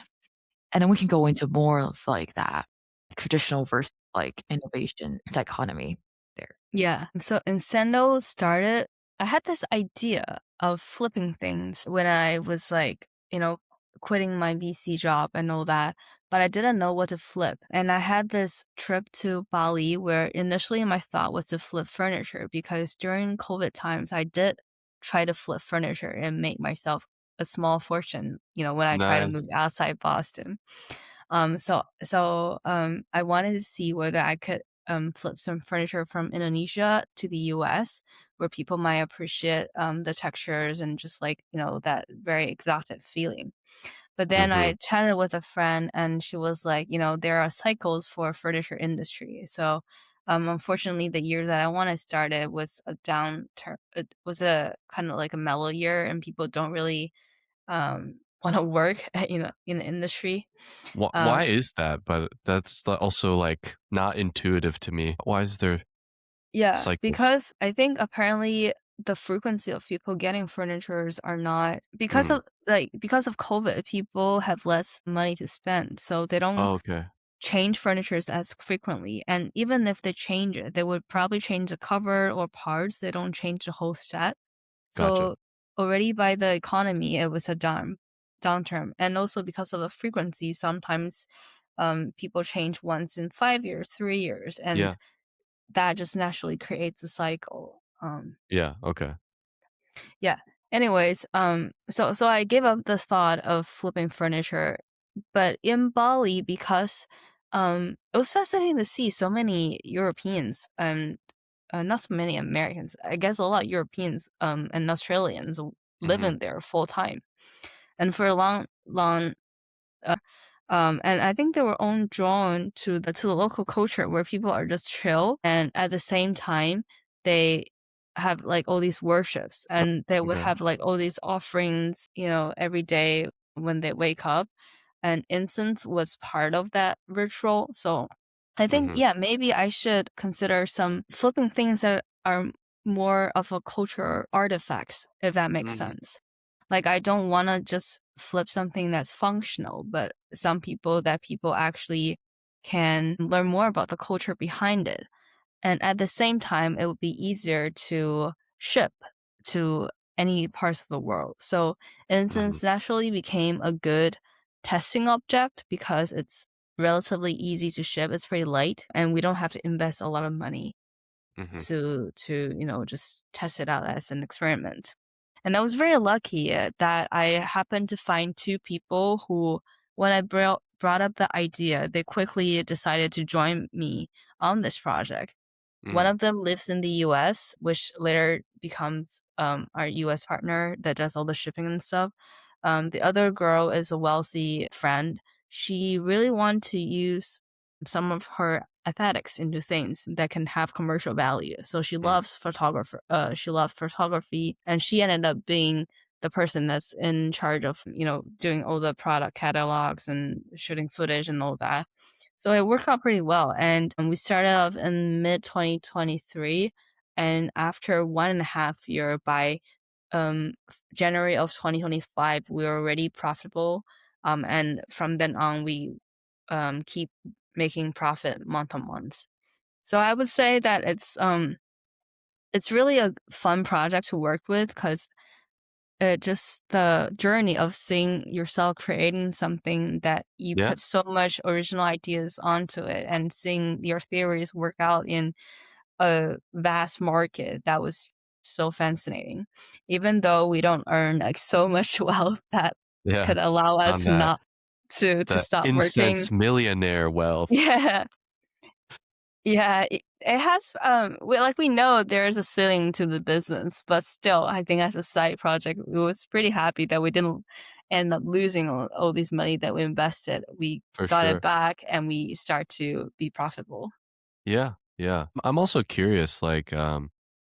and then we can go into more of like that traditional versus like innovation dichotomy there. Yeah. So Incenzo started, I had this idea of flipping things when I was like, quitting my VC job and all that, but I didn't know what to flip. And I had this trip to Bali where initially my thought was to flip furniture because during COVID times, I did try to flip furniture and make myself a small fortune, when I tried to Nice. move outside Boston. I wanted to see whether I could flip some furniture from Indonesia to the US, where people might appreciate the textures and just like, that very exotic feeling. But then Mm-hmm. I chatted with a friend and she was like, there are cycles for furniture industry. So unfortunately the year that I want to start it was a downturn. It was a kind of like a mellow year and people don't really want to work, in the industry. Why Um, is that? But that's also like not intuitive to me. Why is there Yeah, cycles? because I think apparently the frequency of people getting furnitures are not Mm. because of COVID, people have less money to spend, so they don't Oh, okay. change furnitures as frequently. And even if they change it, they would probably change the cover or parts. They don't change the whole set. Gotcha. So already by the economy, it was a downturn, and also because of the frequency, sometimes people change once in 5 years, 3 years, and Yeah. that just naturally creates a cycle. Yeah. Okay. Yeah. Anyways, so I gave up the thought of flipping furniture, but in Bali, because it was fascinating to see so many Europeans and not so many Americans. I guess a lot of Europeans and Australians Mm-hmm. living there full time, and for a long and I think they were all drawn to the local culture where people are just chill, and at the same time they have like all these worships, and they would Okay. have like all these offerings, every day when they wake up, and incense was part of that ritual. So I think, Mm-hmm. yeah, maybe I should consider some flipping things that are more of a cultural artifacts, if that makes Mm-hmm. sense. Like, I don't want to just flip something that's functional, but people actually can learn more about the culture behind it. And at the same time, it would be easier to ship to any parts of the world. So Mm-hmm. incense naturally became a good testing object because it's relatively easy to ship. It's pretty light and we don't have to invest a lot of money. Hmm. to just test it out as an experiment. And I was very lucky that I happened to find two people who, when I brought up the idea, they quickly decided to join me on this project. One Mm. of them lives in the US, which later becomes our US partner that does all the shipping and stuff. The other girl is a wealthy friend. She really wanted to use some of her aesthetics into things that can have commercial value. So she Mm. loves photographer. She loves photography, and she ended up being the person that's in charge of doing all the product catalogs and shooting footage and all that. So it worked out pretty well. And we started off in mid 2023. And after 1.5 year, by January of 2025, we were already profitable. And from then on, we keep making profit month on month. So I would say that it's really a fun project to work with because just the journey of seeing yourself creating something that you Yeah. put so much original ideas onto it and seeing your theories work out in a vast market, that was so fascinating. Even though we don't earn like so much wealth that Yeah. could allow On us that, not to the stop working. incense millionaire wealth. Yeah. Yeah, it has we know there's a ceiling to the business, but still I think as a side project we was pretty happy that we didn't end up losing all this money that we invested. We For got it sure. back and we start to be profitable. Yeah, yeah. I'm also curious, like,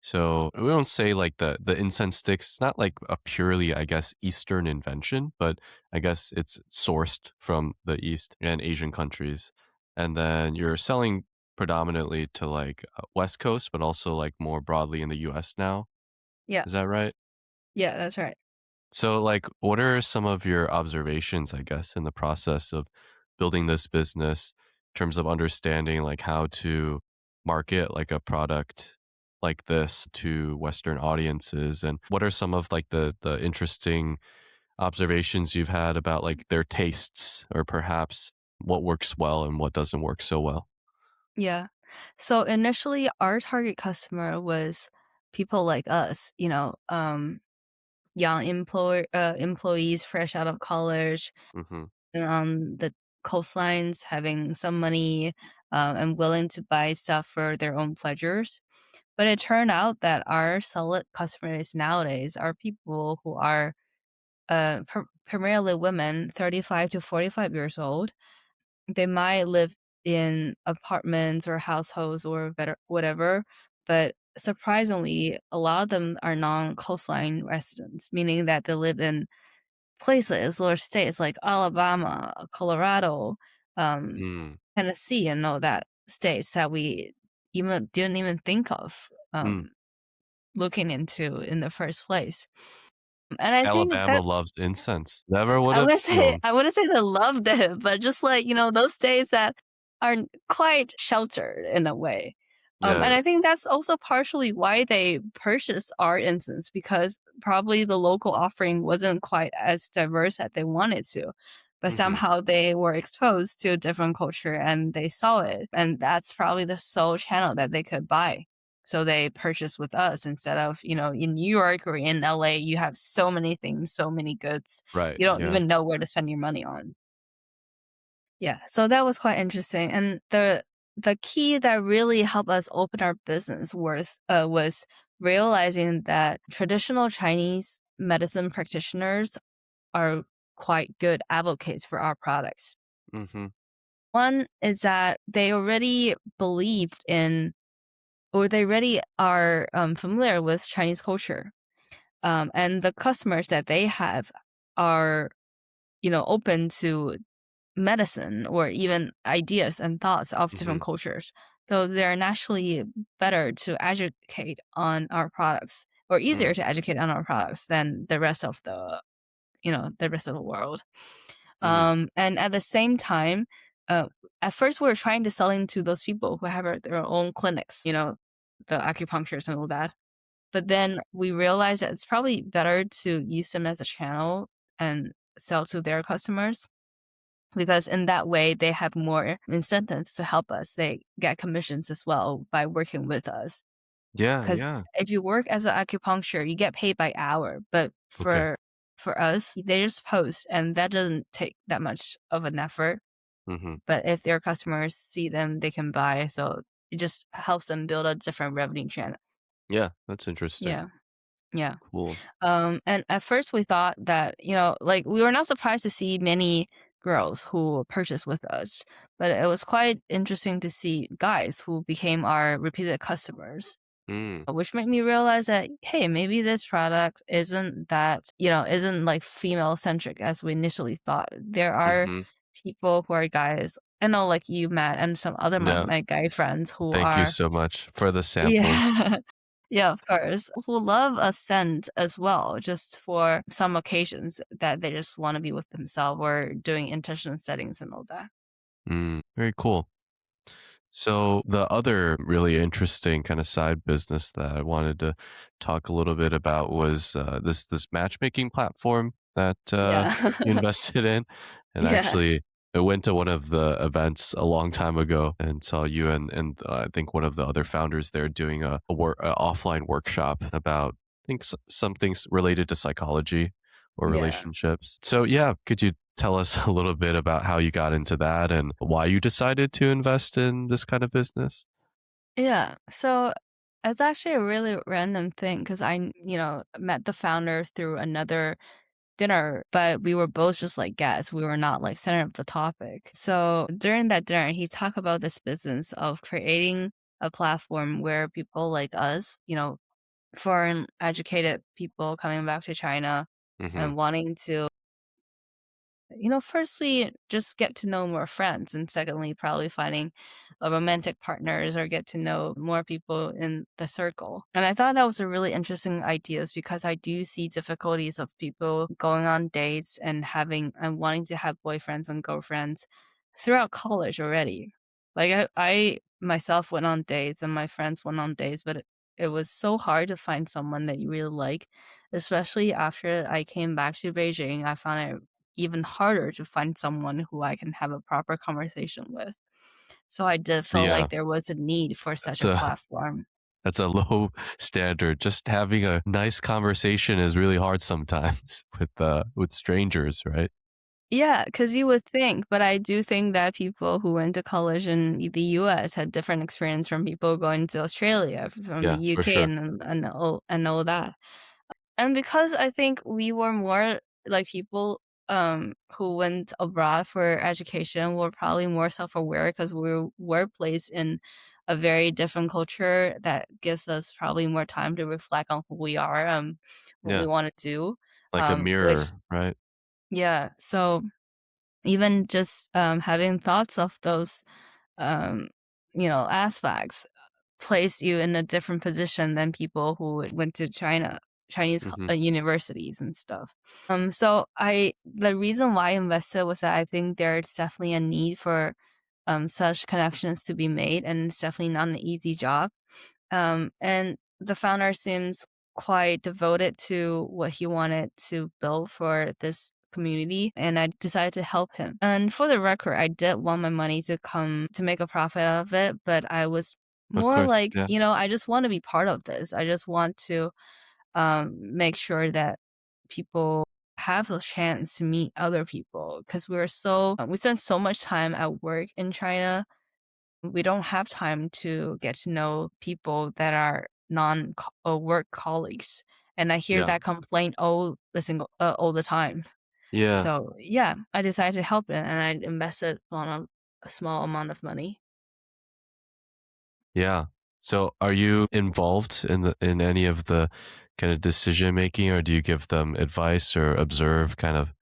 so we don't say like the incense sticks. It's not like a purely, I guess, Eastern invention, but I guess it's sourced from the East and Asian countries, and then you're selling predominantly to like West Coast, but also like more broadly in the U.S. now. Yeah. Is that right? Yeah, that's right. So, like, what are some of your observations, I guess, in the process of building this business in terms of understanding like how to market like a product like this to Western audiences? And what are some of like the interesting observations you've had about like their tastes or perhaps what works well and what doesn't work so well? Yeah. So initially our target customer was people like us, young employees fresh out of college Hmm. on the coastlines, having some money, and willing to buy stuff for their own pleasures. But it turned out that our solid customers nowadays are people who are primarily women, 35 to 45 years old. They might live in apartments or households or better, whatever, but surprisingly, a lot of them are non-coastline residents, meaning that they live in places or states like Alabama, Colorado, um, Mm. Tennessee, and all that states that we even didn't even think of Mm. looking into in the first place. And I think Alabama that loves incense. Never would have known. I wouldn't say they loved it, but just like, those states that are quite sheltered in a way. And Yeah. I think that's also partially why they purchased our instance because probably the local offering wasn't quite as diverse as they wanted to. But Hmm. somehow they were exposed to a different culture and they saw it. And that's probably the sole channel that they could buy. So they purchased with us instead of, in New York or in LA, you have so many things, so many goods. Right. You don't Yeah. even know where to spend your money on. Yeah. So that was quite interesting. And the key that really helped us open our business was realizing that traditional Chinese medicine practitioners are quite good advocates for our products. Hmm. One is that they already believed in or they already are familiar with Chinese culture. And the customers that they have are, open to medicine or even ideas and thoughts of Hmm. different cultures. So they're naturally better to educate on our products or Mm. easier to educate on our products than the rest of the world. Mhm. And at the same time, uh, at first we were trying to sell into those people who have their own clinics, the acupuncturists and all that. But then we realized that it's probably better to use them as a channel and sell to their customers because in that way they have more incentives to help us. They get commissions as well by working with us. Yeah, Because yeah. if you work as an acupuncture, you get paid by hour. But Okay. for us, they just post, and that doesn't take that much of an effort. Hmm. But if their customers see them, they can buy. So it just helps them build a different revenue channel. Yeah, that's interesting. Yeah. Yeah. Cool. And at first we thought that, like we were not surprised to see many girls who purchased with us, but it was quite interesting to see guys who became our repeated customers, Mm. which made me realize that, hey, maybe this product isn't like female centric as we initially thought. There are Hmm. people who are guys. I know, like you, Matt, and some other Yeah. my guy friends who Thank you are, so much for the samples. yeah. Yeah, of course. Who love a scent as well, just for some occasions that they just want to be with themselves or doing intention settings and all that. Very cool. So the other really interesting kind of side business that I wanted to talk a little bit about was this matchmaking platform that Yeah. you invested in, and Yeah. actually I went to one of the events a long time ago and saw you and I think one of the other founders there doing a offline workshop about I think some things related to psychology or Yeah. relationships. So yeah, could you tell us a little bit about how you got into that and why you decided to invest in this kind of business? Yeah. So it's actually a really random thing because met the founder through another dinner, but we were both just like guests. We were not like center of the topic. So during that dinner, he talked about this business of creating a platform where people like us, foreign educated people coming back to China Hmm. and wanting to, firstly, just get to know more friends, and secondly, probably finding romantic partners or get to know more people in the circle. And I thought that was a really interesting ideas because I do see difficulties of people going on dates and having and wanting to have boyfriends and girlfriends throughout college already. Like I myself went on dates and my friends went on dates, but it was so hard to find someone that you really like, especially after I came back to Beijing. I found it even harder to find someone who I can have a proper conversation with. So I did feel Yeah, like there was a need for such that's a a platform. that's a low standard. Just having a nice conversation is really hard sometimes with strangers, right? Yeah, because you would think, but I do think that people who went to college in the US had different experience from people going to Australia, from the Yeah, for UK, sure. and all that. And because I think we were more like people who went abroad for education were probably more self-aware because were placed in a very different culture that gives us probably more time to reflect on who we are, what we Yeah, want to do. like a Which mirror, right? yeah, so even just having thoughts of those um aspects place you in a different position than people who went to Chinese Hmm. universities and stuff. So the reason why I invested was that I think there's definitely a need for such connections to be made, and it's definitely not an easy job. And the founder seems quite devoted to what he wanted to build for this community, and I decided to help him. And for the record, I did want my money to come to make a profit out of it, but I was Of more course. like, Yeah. I just want to be part of this. I just want to make sure that people have the chance to meet other people because we spend so much time at work in China. We don't have time to get to know people that are non work colleagues, and I hear Yeah. that complaint all the time. Yeah. So yeah, I decided to help it, and I invested on a small amount of money. Yeah. So are you involved in any of the kind of decision making, or do you give them advice or observe kind of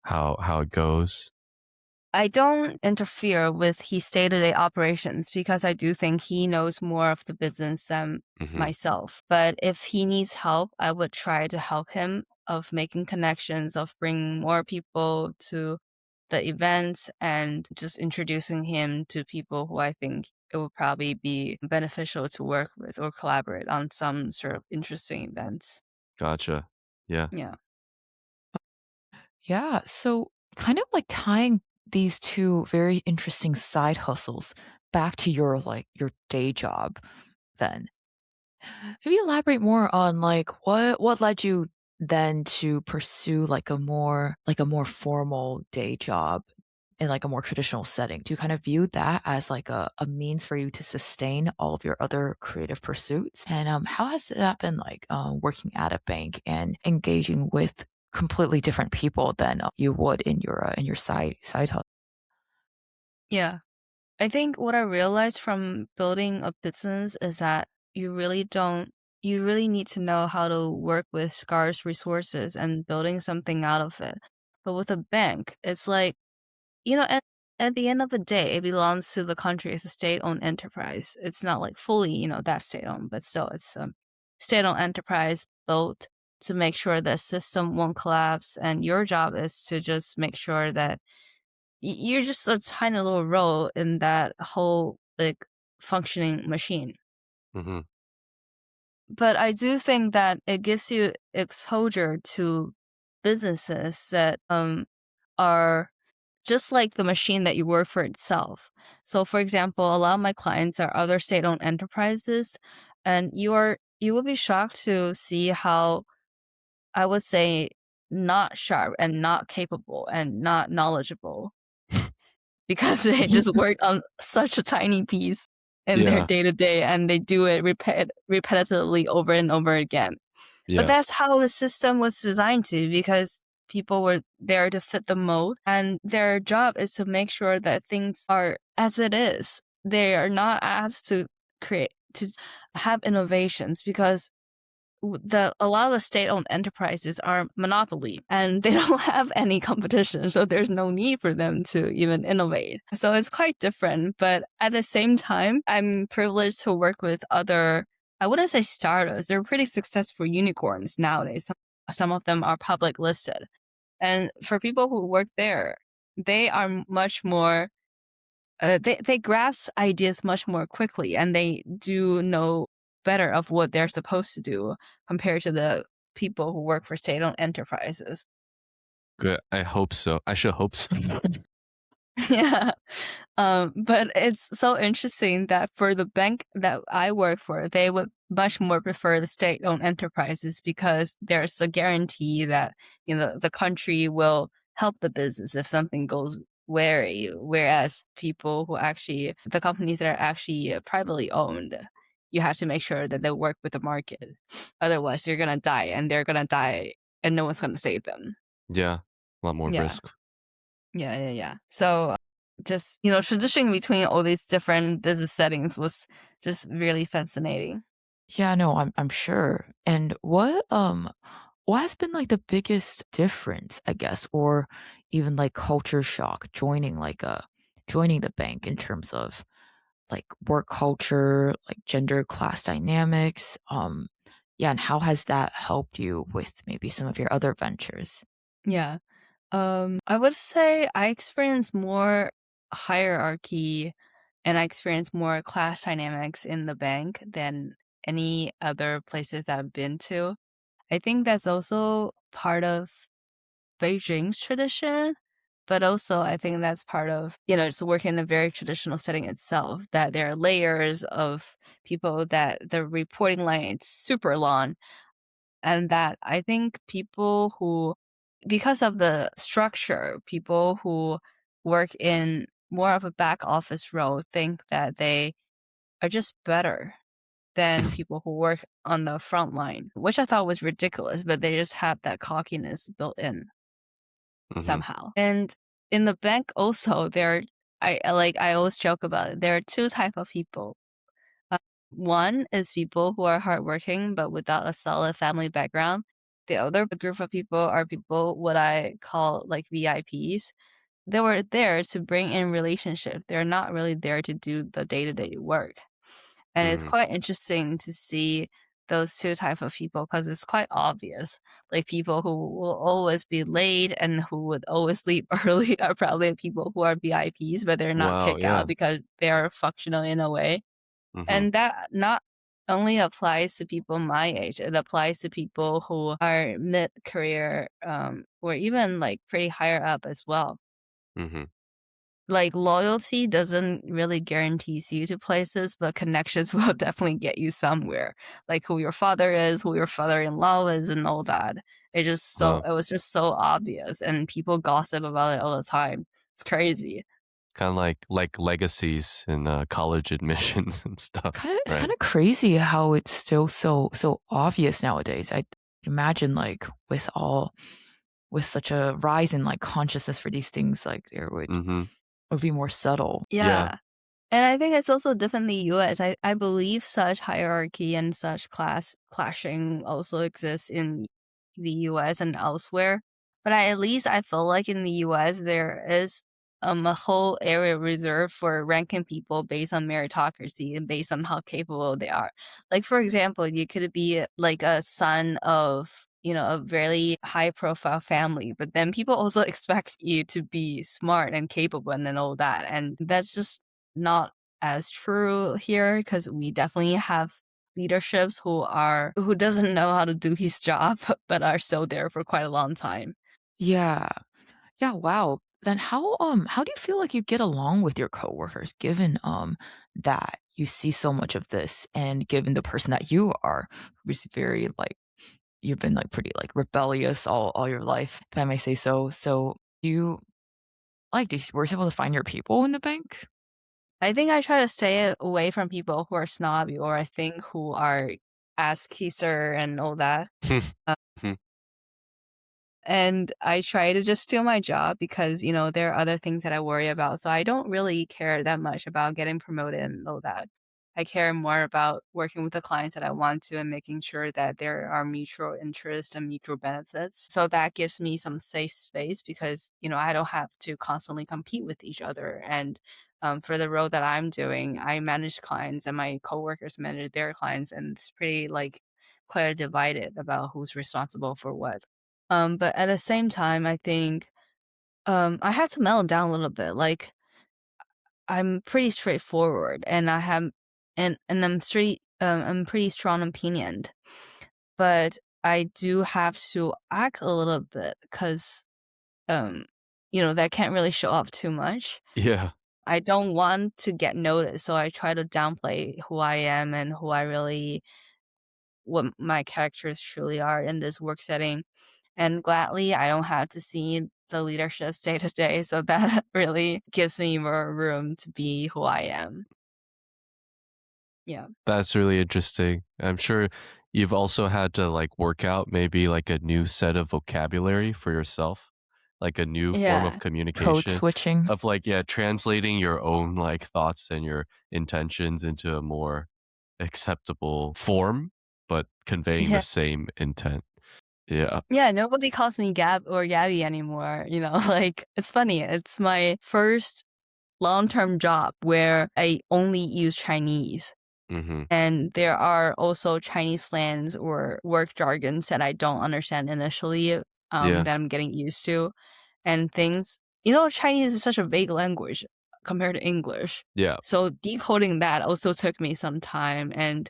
how it goes? I don't interfere with his day-to-day operations because I do think he knows more of the business than Hmm. myself. But if he needs help, I would try to help him of making connections, of bringing more people to the events and just introducing him to people who I think it would probably be beneficial to work with or collaborate on some sort of interesting events. Gotcha. Yeah. Yeah. Yeah. So, kind of like tying these two very interesting side hustles back to your day job then. Maybe elaborate more on like what led you then to pursue like a more formal day job in like a more traditional setting? Do you kind of view that as like a means for you to sustain all of your other creative pursuits? And how has that been like working at a bank and engaging with completely different people than you would in your side hustle? Yeah. I think what I realized from building a business is that you really need to know how to work with scarce resources and building something out of it. But with a bank, it's like, at the end of the day, it belongs to the country. It's a state-owned enterprise. It's not like fully, that state-owned, but still it's a state-owned enterprise built to make sure the system won't collapse. And your job is to just make sure that you're just a tiny little role in that whole like functioning machine. Hmm. But I do think that it gives you exposure to businesses that are just like the machine that you work for itself. So for example, a lot of my clients are other state-owned enterprises, and you will be shocked to see how, I would say, not sharp and not capable and not knowledgeable, because they just work on such a tiny piece in their Yeah. day to day, and they do it repetitively over and over again. But Yeah. that's how the system was designed to, because people were there to fit the mold, and their job is to make sure that things are as it is. They are not asked to have innovations, because a lot of the state-owned enterprises are monopoly, and they don't have any competition, so there's no need for them to even innovate. So it's quite different, but at the same time, I'm privileged to work with other, I wouldn't say startups, they're pretty successful unicorns nowadays. Some of them are public listed. And for people who work there, they are much more they grasp ideas much more quickly, and they do know better of what they're supposed to do compared to the people who work for state-owned enterprises. Good. I hope so. I should hope so. Yeah. But it's so interesting that for the bank that I work for, they would much more prefer the state-owned enterprises, because there's a guarantee that, the country will help the business if something goes wary. Whereas the companies that are actually privately owned, you have to make sure that they work with the market. Otherwise, you're gonna die, and they're gonna die, and no one's gonna save them. Yeah. A lot more Yeah. risk. Yeah. So just, transitioning between all these different business settings was just really fascinating. Yeah, no, I'm sure. And what has been like the biggest difference, I guess, or even like culture shock joining the bank in terms of like work culture, like gender class dynamics? Yeah, and how has that helped you with maybe some of your other ventures? Yeah. I would say I experienced more hierarchy, and I experienced more class dynamics in the bank than any other places that I've been to. I think that's also part of Beijing's tradition, but also I think that's part of, just working in a very traditional setting itself, that there are layers of people, that the reporting line is super long, and that I think because of the structure, people who work in more of a back office role think that they are just better than people who work on the front line, which I thought was ridiculous, but they just have that cockiness built in Hmm. somehow. And in the bank also, I always joke about it. There are two type of people. Uh, One is people who are hardworking but without a solid family background. The other group of people are people what I call like VIPs. They were there to bring in relationship. They're not really there to do the day-to-day work. And it's Hmm. quite interesting to see those two type of people, because it's quite obvious. Like people who will always be late and who would always leave early are probably people who are VIPs, but they're not Wow. kicked out Yeah. because they are functional in a way. Hmm. And that not only applies to people my age, it applies to people who are mid-career, or even like pretty higher up as well. Hmm. like loyalty doesn't really guarantees you to places, but connections will definitely get you somewhere. Like who your father is, who your father-in-law is, and all that. Wow. It was just so obvious, and people gossip about it all the time. It's crazy. Kind of like legacies in college admissions and stuff, It's right? kind of crazy how it's still so obvious nowadays. I imagine like with such a rise in like consciousness for these things, like there Mm-hmm. would be more subtle. Yeah. Yeah. And I think it's also different in the US. I believe such hierarchy and such class clashing also exists in the US and elsewhere. But at least I feel like in the US there is a whole area reserved for ranking people based on meritocracy and based on how capable they are. Like for example, you could be like a son of a very high profile family, but then people also expect you to be smart and capable and then all that. And that's just not as true here because we definitely have leaderships who doesn't know how to do his job but are still there for quite a long time. Yeah. Yeah, wow. Then how do you feel like you get along with your coworkers given that you see so much of this and given the person that you are, who's very like you've been like pretty like rebellious all your life, if I may say so. So you were you able to find your people in the bank? I think I try to stay away from people who are snobby or I think who are ass kisser and all that. Uh, And I try to just do my job because, there are other things that I worry about. So I don't really care that much about getting promoted and all that. I care more about working with the clients that I want to and making sure that there are mutual interests and mutual benefits. So that gives me some safe space because, I don't have to constantly compete with each other. And for the role that I'm doing, I manage clients and my coworkers manage their clients. And it's pretty like clear divided about who's responsible for what. But at the same time, I think, I had to mellow down a little bit. Like, I'm pretty straightforward, and I have, and I'm pretty strong opinioned, but I do have to act a little bit because, um, that can't really show off too much. Yeah. I don't want to get noticed, so I try to downplay who I am and what my characters truly are in this work setting. And gladly, I don't have to see the leaderships day to day, so that really gives me more room to be who I am. Yeah. That's really interesting. I'm sure you've also had to like work out maybe like a new set of vocabulary for yourself, like a new form of Yeah. Code communication switching. of like, yeah, translating your own like thoughts and your intentions into a more acceptable form, but conveying the Yeah. same intent. Yeah. Yeah, nobody calls me Gab or Gabby anymore, like, it's funny, it's my first long-term job where I only use Chinese. Mm-hmm. And there are also Chinese slangs or work jargons that I don't understand initially, Yeah. that I'm getting used to. And things, Chinese is such a vague language compared to English. Yeah. So decoding that also took me some time. And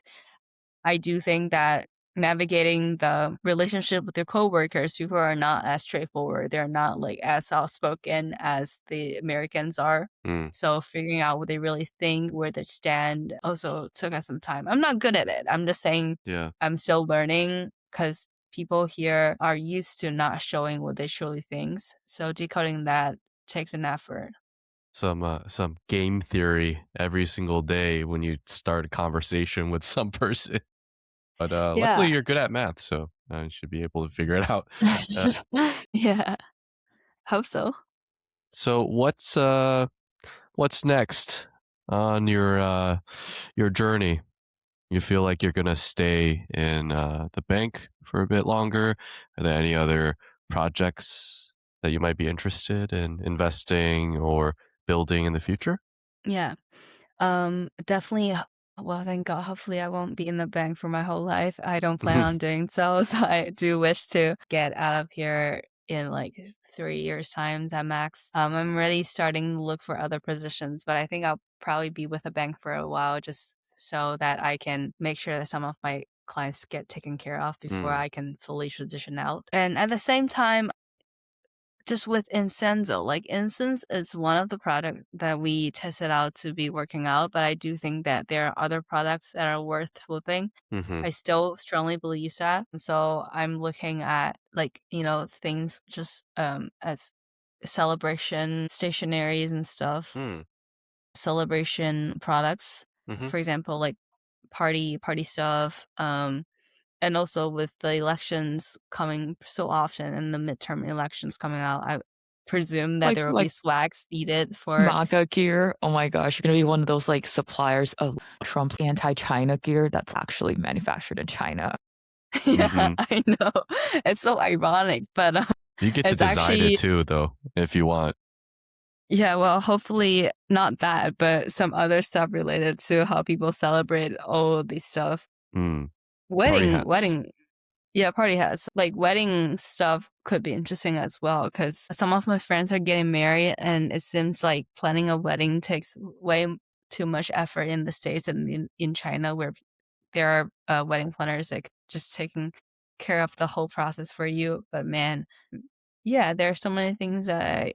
I do think that navigating the relationship with your coworkers, people are not as straightforward. They're not like as outspoken as the Americans are. Mm. So figuring out what they really think, where they stand, also took us some time. I'm not good at it. I'm just saying Yeah. I'm still learning because people here are used to not showing what they truly think. So decoding that takes an effort. Some game theory every single day when you start a conversation with some person. But luckily, Yeah. you're good at math, so you should be able to figure it out. Uh, Yeah. Hope so. so what's next on your journey? You feel like you're gonna stay in the bank for a bit longer? Are there any other projects that you might be interested in investing or building in the future? Yeah. Definitely. Well, thank God. Hopefully, I won't be in the bank for my whole life. I don't plan on doing so. So I do wish to get out of here in like 3 years' time at max. I'm really starting to look for other positions, but I think I'll probably be with a bank for a while just so that I can make sure that some of my clients get taken care of before Mm, I can fully transition out. And at the same time, just with Incenzo, like incense is one of the products that we tested out to be working out, but I do think that there are other products that are worth flipping. Hmm. I still strongly believe that. So I'm looking at like, things just as celebration stationaries and stuff, Mm. celebration products. Hmm. For example, like party stuff. And also with the elections coming so often and the midterm elections coming out, I presume that there will be Like swags needed for MAGA gear. Oh my gosh, you're gonna be one of those like suppliers of Trump's anti-China gear that's actually manufactured in China. yeah, Hmm. I know. It's so ironic, but You get to it's design it actually too, though, if you want. yeah, well, hopefully not that, but some other stuff related to how people celebrate all this stuff. Mm. Party Wedding, hats. wedding Yeah, party hats. Like wedding stuff could be interesting as well because some of my friends are getting married, and it seems like planning a wedding takes way too much effort in the States and in China, where there are wedding planners like just taking care of the whole process for you. But man, yeah, there are so many things that I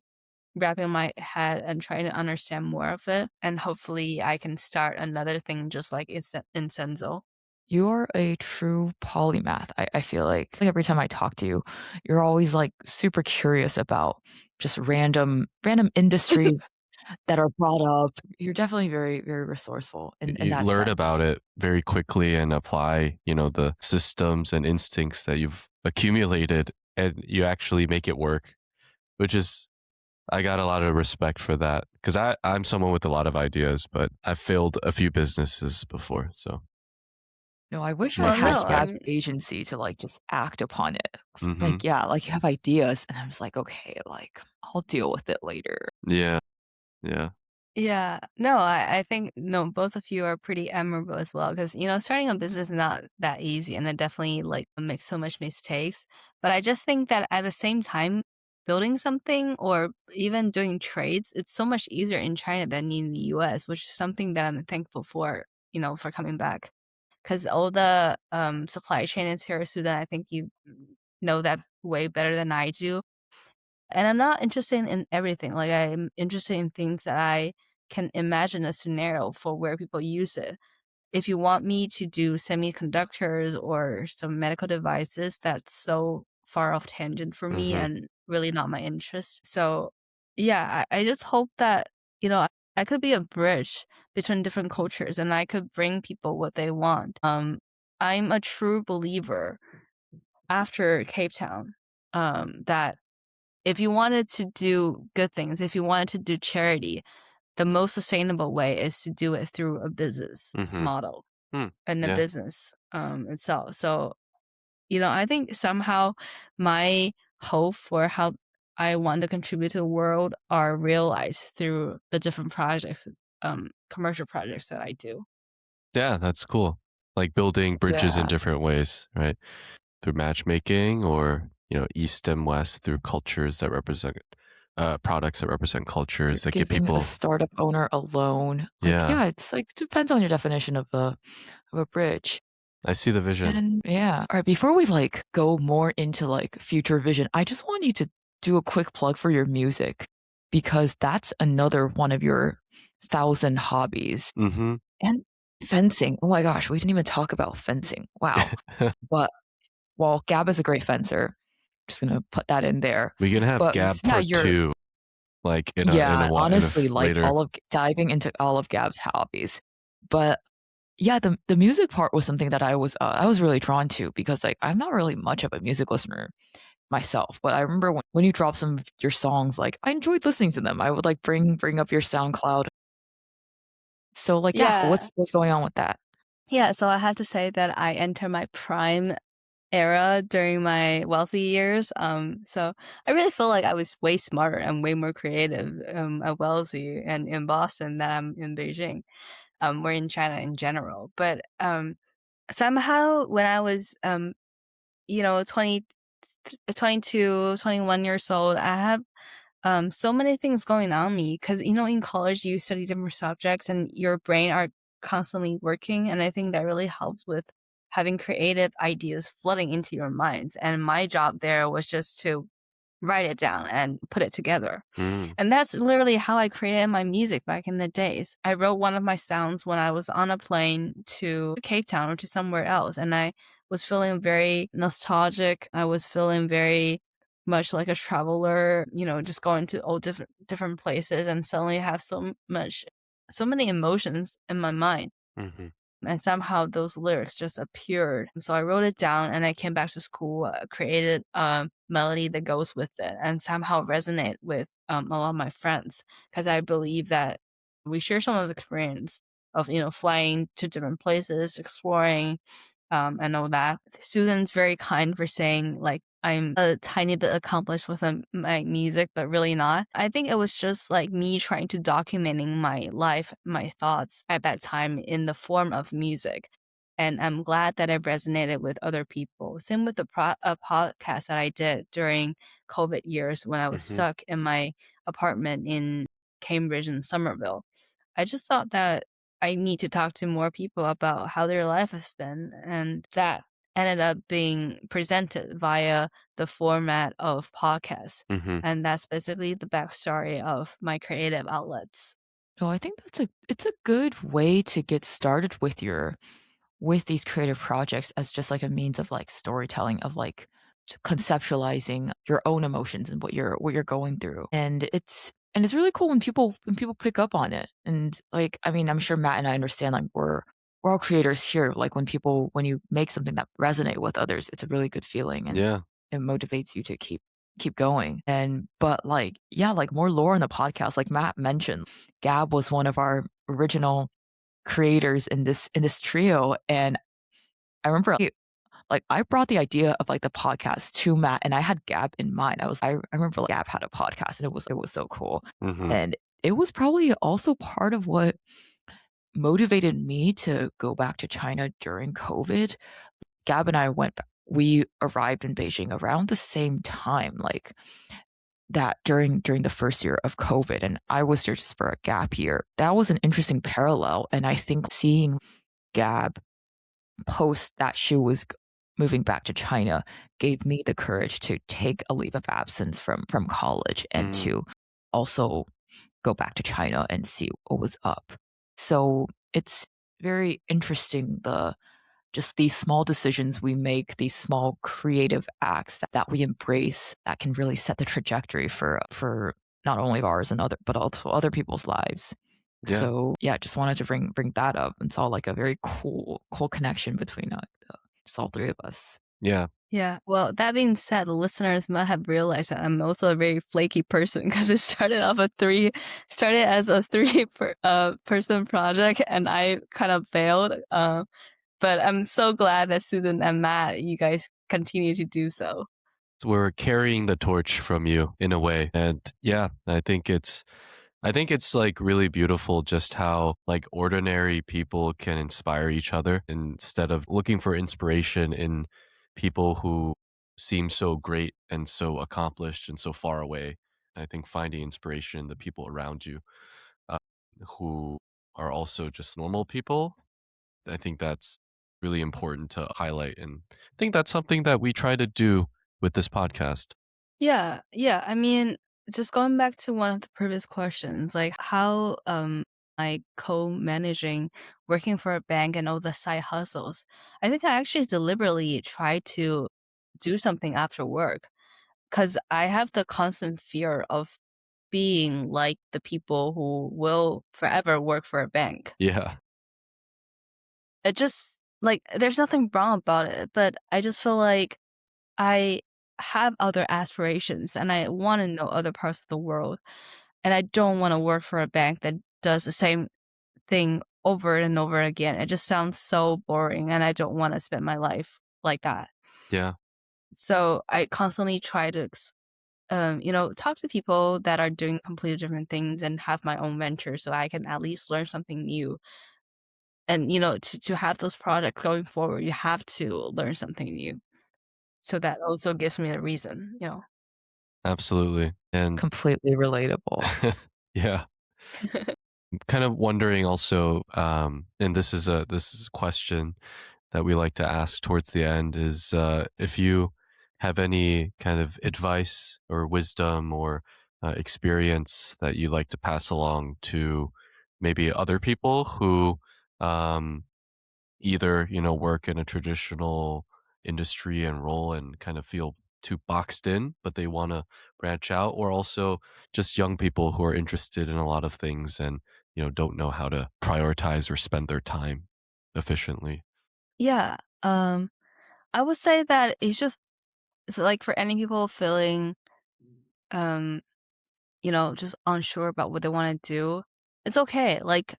wrap in my head and try to understand more of it, and hopefully I can start another thing just like Incenzo. You're a true polymath. I feel like every time I talk to you, you're always like super curious about just random industries that are brought up. You're definitely very, very resourceful in You that learn sense. about it very quickly and apply, the systems and instincts that you've accumulated, and you actually make it work, which is, I got a lot of respect for that because I'm someone with a lot of ideas, but I've failed a few businesses before. So No, I wish I Well, much had no, I Gab's respect. mean, agency to like just act upon it. Hmm. Like, yeah, like you have ideas, and I'm just like, okay, like I'll deal with it later. Yeah. Yeah. yeah, no, I think no, both of you are pretty admirable as well because starting a business is not that easy, and it definitely like makes so much mistakes. But I just think that at the same time, building something or even doing trades, it's so much easier in China than in the U.S., which is something that I'm thankful for. For coming back because all the supply chain is here, Sudan. I think you know that way better than I do. And I'm not interested in everything. Like I'm interested in things that I can imagine a scenario for where people use it. If you want me to do semiconductors or some medical devices, that's so far off tangent for me Hmm. and really not my interest. So yeah, I just hope that, I could be a bridge between different cultures and I could bring people what they want. I'm a true believer after Cape Town, that if you wanted to do good things, if you wanted to do charity, the most sustainable way is to do it through a business Hmm. model Hmm. and the Yeah. business itself. So, I think somehow my hope for how I want to contribute to the world are realized through the different projects, commercial projects that I do. Yeah. That's cool. Like building bridges in Yeah. different ways, right? Through matchmaking or, East and West through cultures that represent, products that represent cultures that get Giving a people. startup owner a loan. Like, Yeah. yeah, it's like depends on your definition of a bridge. I see the vision. And yeah. All right, before we like go more into like future vision, I just want you to do a quick plug for your music because that's another one of your 1,000 hobbies. Hmm. And fencing. Oh my gosh, we didn't even talk about fencing. Wow. But well, Gab is a great fencer. Just gonna put that in there. We can have But Gab yeah, part you're two, like yeah, honestly, like later. all of diving into all of Gab's hobbies. But yeah, the music part was something that I was really drawn to because like I'm not really much of a music listener myself, but I remember when you dropped some of your songs, like I enjoyed listening to them. I would like bring up your SoundCloud. So like yeah, Yeah. what's going on with that? Yeah. So I had to say that I enter my prime era during my wealthy years. So I really feel like I was way smarter and way more creative at Wellesley and in Boston than I'm in Beijing, or in China in general. But somehow when I was 20, 22, 21 years old, I have so many things going on me because in college you study different subjects and your brain are constantly working, and I think that really helps with having creative ideas flooding into your minds. And my job there was just to write it down and put it together. Mm. And that's literally how I created my music back in the days. I wrote one of my sounds when I was on a plane to Cape Town or to somewhere else, and I was feeling very nostalgic. I was feeling very much like a traveler, just going to all different places, and suddenly have so many emotions in my mind. Hmm. And somehow those lyrics just appeared. So I wrote it down and I came back to school, created a melody that goes with it, and somehow resonate with a lot of my friends, because I believe that we share some of the experience of flying to different places, exploring, and all that. Students very kind for saying like I'm a tiny bit accomplished with my music, but really not. I think it was just like me trying to documenting my life, my thoughts at that time in the form of music. And I'm glad that it resonated with other people. Same with the podcast that I did during COVID years when I was Hmm. stuck in my apartment in Cambridge and Somerville. I just thought that I need to talk to more people about how their life has been, and that ended up being presented via the format of podcasts. Hmm. And that's basically the backstory of my creative outlets. No, I think it's a good way to get started with these creative projects as just like a means of like storytelling, of like conceptualizing your own emotions and what you're going through. And it's really cool when people pick up on it. And like, I mean, I'm sure Matt and I understand, like we're all creators here. Like when you make something that resonate with others, it's a really good feeling, and Yeah. it motivates you to keep going. And but like, yeah, like more lore in the podcast. Like Matt mentioned, Gab was one of our original creators in this trio. And I remember like I brought the idea of like the podcast to Matt, and I had Gab in mind. I remember like, Gab had a podcast, and it was so cool. Hmm. And it was probably also part of what motivated me to go back to China during COVID. Gab and we arrived in Beijing around the same time, like that during the first year of COVID, and I was there just for a gap year. That was an interesting parallel, and I think seeing Gab post that she was moving back to China gave me the courage to take a leave of absence from college and Mm. to also go back to China and see what was up. So it's very interesting, just these small decisions we make, these small creative acts that we embrace, that can really set the trajectory for not only ours and but also other people's lives. Yeah. So yeah, just wanted to bring that up, and saw like a very cool connection between just all three of us. Yeah. Yeah. Well, that being said, the listeners might have realized that I'm also a very flaky person, because it started as a person project, and I kind of failed. But I'm so glad that Susan and Matt, you guys continue to do so. So we're carrying the torch from you in a way. And yeah, I think it's like really beautiful just how like ordinary people can inspire each other instead of looking for inspiration in people who seem so great and so accomplished and so far away. I think finding inspiration in the people around you, uh, who are also just normal people, I think that's really important to highlight. And I think that's something that we try to do with this podcast. Yeah, yeah. I mean, just going back to one of the previous questions, like how I co-managing working for a bank and all the side hustles. I think I actually deliberately try to do something after work, because I have the constant fear of being like the people who will forever work for a bank. Yeah. It just like there's nothing wrong about it, but I just feel like I have other aspirations and I want to know other parts of the world. And I don't want to work for a bank that does the same thing over and over again. It just sounds so boring, and I don't want to spend my life like that. Yeah. So I constantly try to, talk to people that are doing completely different things and have my own venture, so I can at least learn something new. And, to have those projects going forward, you have to learn something new. So that also gives me a reason. Absolutely. And Completely relatable. yeah. Kind of wondering also, and this is a question that we like to ask towards the end, is if you have any kind of advice or wisdom or experience that you'd like to pass along to maybe other people who um, either work in a traditional industry and role and kind of feel too boxed in, but they want to branch out, or also just young people who are interested in a lot of things and don't know how to prioritize or spend their time efficiently. Yeah. I would say that it's just so like for any people feeling um just unsure about what they want to do, it's okay. Like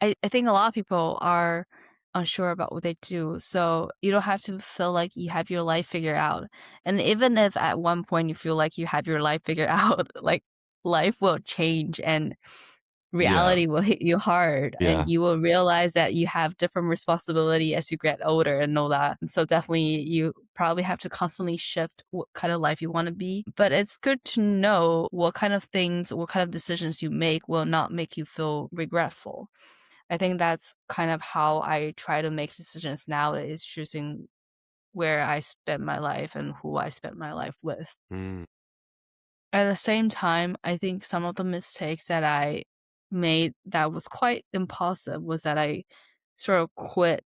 I think a lot of people are unsure about what they do. So you don't have to feel like you have your life figured out. And even if at one point you feel like you have your life figured out, like life will change and Yeah. reality will hit you hard Yeah. and you will realize that you have different responsibility as you get older and all that. So definitely you probably have to constantly shift what kind of life you want to be. But it's good to know what kind of things, what kind of decisions you make will not make you feel regretful. I think that's kind of how I try to make decisions now, is choosing where I spend my life and who I spend my life with. Mm. At the same time, I think some of the mistakes that I made that was quite impulsive was that I sort of quit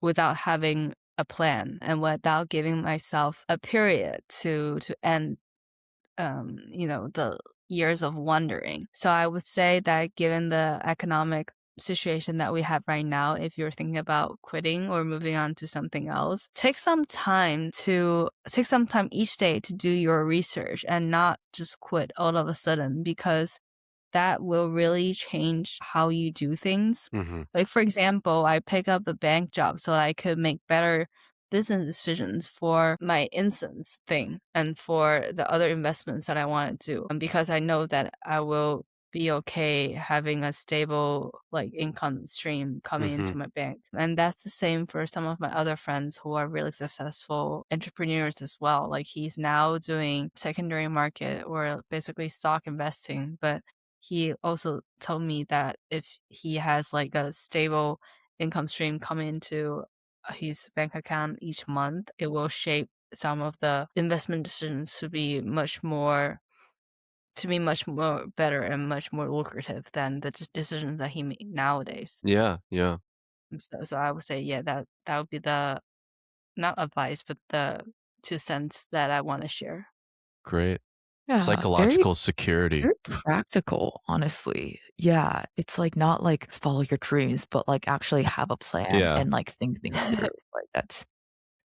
without having a plan and without giving myself a period to end the years of wondering. So I would say that given the economic situation that we have right now, if you're thinking about quitting or moving on to something else, take some time each day to do your research and not just quit all of a sudden, because that will really change how you do things. Hmm. Like, for example, I pick up the bank job so I could make better business decisions for my incense thing and for the other investments that I want to do. And because I know that I will be okay having a stable like income stream coming Hmm. into my bank. And that's the same for some of my other friends who are really successful entrepreneurs as well. Like he's now doing secondary market or basically stock investing, but he also told me that if he has like a stable income stream coming into his bank account each month, it will shape some of the investment decisions to be much more better and much more lucrative than the decisions that he made nowadays. Yeah. Yeah. So I would say, yeah, that would be the not advice, but the 2 cents that I want to share. Great. Yeah, Psychological security. very practical, honestly. Yeah, it's like not like follow your dreams, but like actually have a plan Yeah. and like think things through. Like that's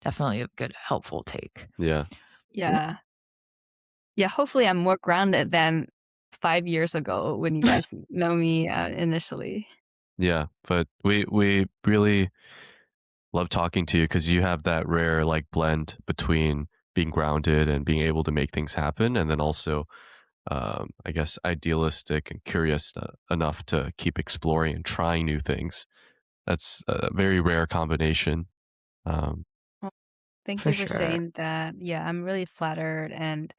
definitely a good, helpful take. Yeah. Yeah. Yeah, hopefully I'm more grounded than 5 years ago when you guys know me initially. Yeah. But we really love talking to you because you have that rare like blend between being grounded and being able to make things happen, and then also I guess idealistic and curious enough to keep exploring and trying new things. That's a very rare combination. Um, Well, thank For you for sure. saying that. Yeah, I'm really flattered. And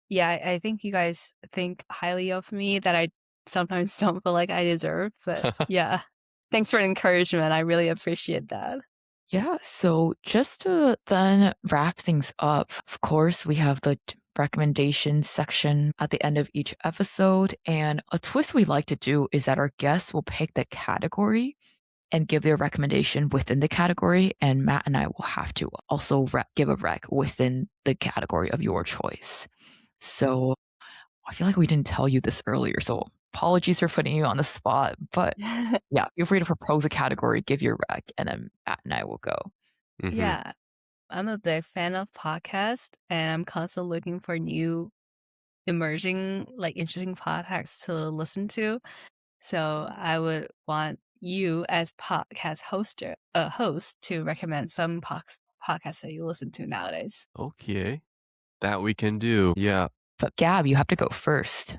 yeah, I think you guys think highly of me that I sometimes don't feel like I deserve. But yeah, thanks for the encouragement. I really appreciate that. Yeah, so just to then wrap things up, of course, we have the recommendation section at the end of each episode. And a twist we like to do is that our guests will pick the category and give their recommendation within the category. And Matt and I will have to also give a rec within the category of your choice. So I feel like we didn't tell you this earlier. So apologies for putting you on the spot. But yeah, feel free to propose a category, give your rec, and then Matt and I will go. mhm. Yeah, I'm a big fan of podcasts and I'm constantly looking for new emerging, like interesting podcasts to listen to. So I would want you as host to recommend some podcasts that you listen to nowadays. Okay, that we can do. Yeah. But Gab, you have to go first.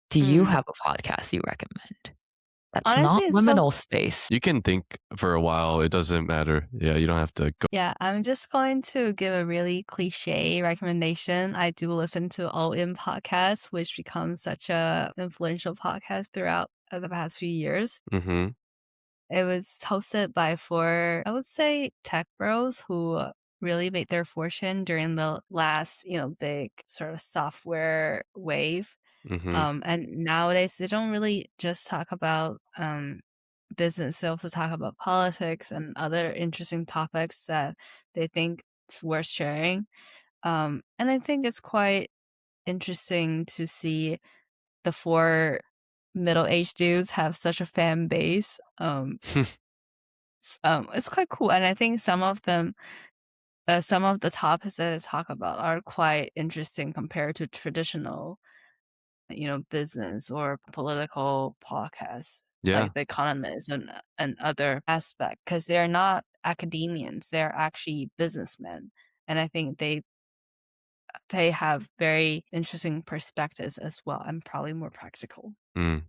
Do you Mm. have a podcast you recommend? That's Honestly, not it's so liminal space. You can think for a while. It doesn't matter. Yeah, you don't have to go. yeah. I'm just going to give a really cliche recommendation. I do listen to All In podcast, which becomes such a influential podcast throughout the past few years. Hmm. It was hosted by four, I would say, tech bros who really made their fortune during the last, big sort of software wave. Mm-hmm. And nowadays they don't really just talk about business. They also talk about politics and other interesting topics that they think it's worth sharing. And I think it's quite interesting to see the four middle-aged dudes have such a fan base. It's quite cool, and I think some of the topics that they talk about are quite interesting compared to traditional, business or political podcasts Yeah. like The Economist and other aspects because they're not academians; they're actually businessmen, and I think they have very interesting perspectives as well and probably more practical. Mm.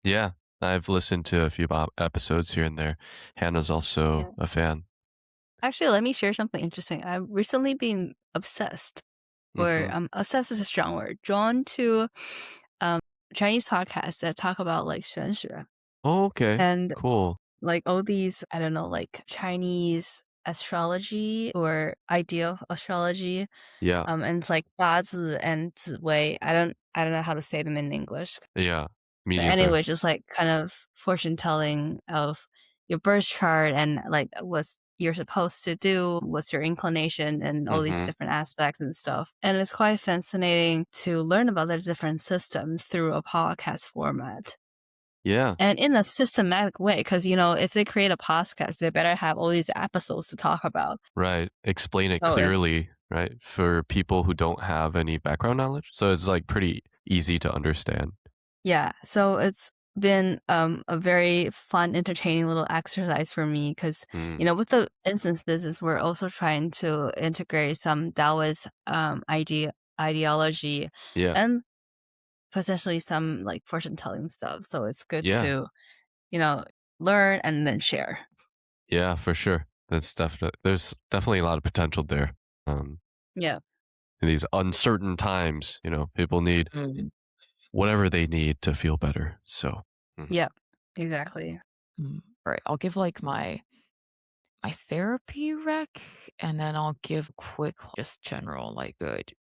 Yeah. I've listened to a few episodes here and there. Hannah's Yeah. also a fan. Actually, let me share something interesting. I've recently been obsessed, or Mm-hmm. obsessed is a strong word, drawn to um, Chinese podcasts that talk about like 玄学 Oh, okay. and Cool. like all these, I don't know, like Chinese astrology or ideal astrology. Yeah. And it's like 八字 and 紫微. I don't know how to say them in English. Yeah. Me But neither. anyway, just like kind of fortune telling of your birth chart and like what you're supposed to do, what's your inclination, and all these Mm-hmm. different aspects and stuff. And it's quite fascinating to learn about the different systems through a podcast format. Yeah. And in a systematic way, because, if they create a podcast, they better have all these episodes to talk about. Right. Explain it So it's, clearly, right? For people who don't have any background knowledge. So it's like pretty easy to understand. yeah, so it's been a very fun, entertaining little exercise for me because, Mm. with the instance business, we're also trying to integrate some Taoist ideology Yeah. and potentially some like fortune telling stuff. So it's good Yeah. to, learn and then share. Yeah, for sure. There's definitely a lot of potential there. Yeah. In these uncertain times, people need Mm. whatever they need to feel better. So, Yeah, exactly. All right, I'll give like my therapy rec, and then I'll give quick, just general, like good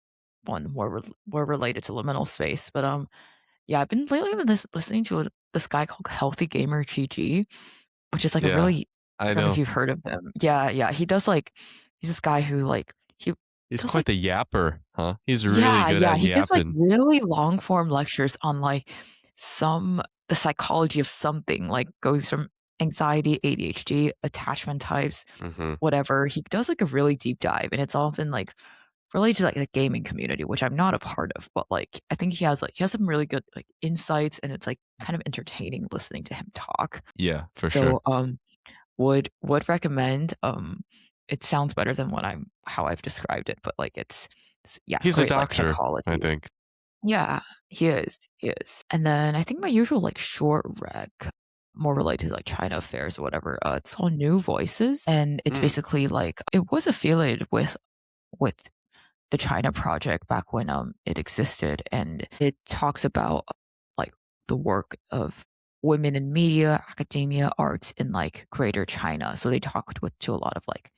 one more related to liminal space. But yeah, I've been lately been listening to this guy called Healthy Gamer GG, which is like a yeah, really, I I don't know if know. you've heard of him. Yeah. He does like, he's this guy who like he He's does quite like, the yapper, huh? He's really yeah, good at he gives like yapping. really long form lectures on like the psychology of something, like goes from anxiety, ADHD, attachment types, Mm-hmm. whatever. He does like a really deep dive, and it's often like related to like the gaming community, which I'm not a part of, but like I think he has some really good like insights, and it's like kind of entertaining listening to him talk. Yeah, for sure. So would recommend. It sounds better than how I've described it, but like yeah, He's a great like doctor, psychology. I think. Yeah, he is. And then I think my usual like short rec, more related to like China affairs or whatever. It's called New Voices, and it's basically like it was affiliated with the China project back when it existed, and it talks about like the work of women in media, academia, arts in like Greater China. So they talked to a lot of like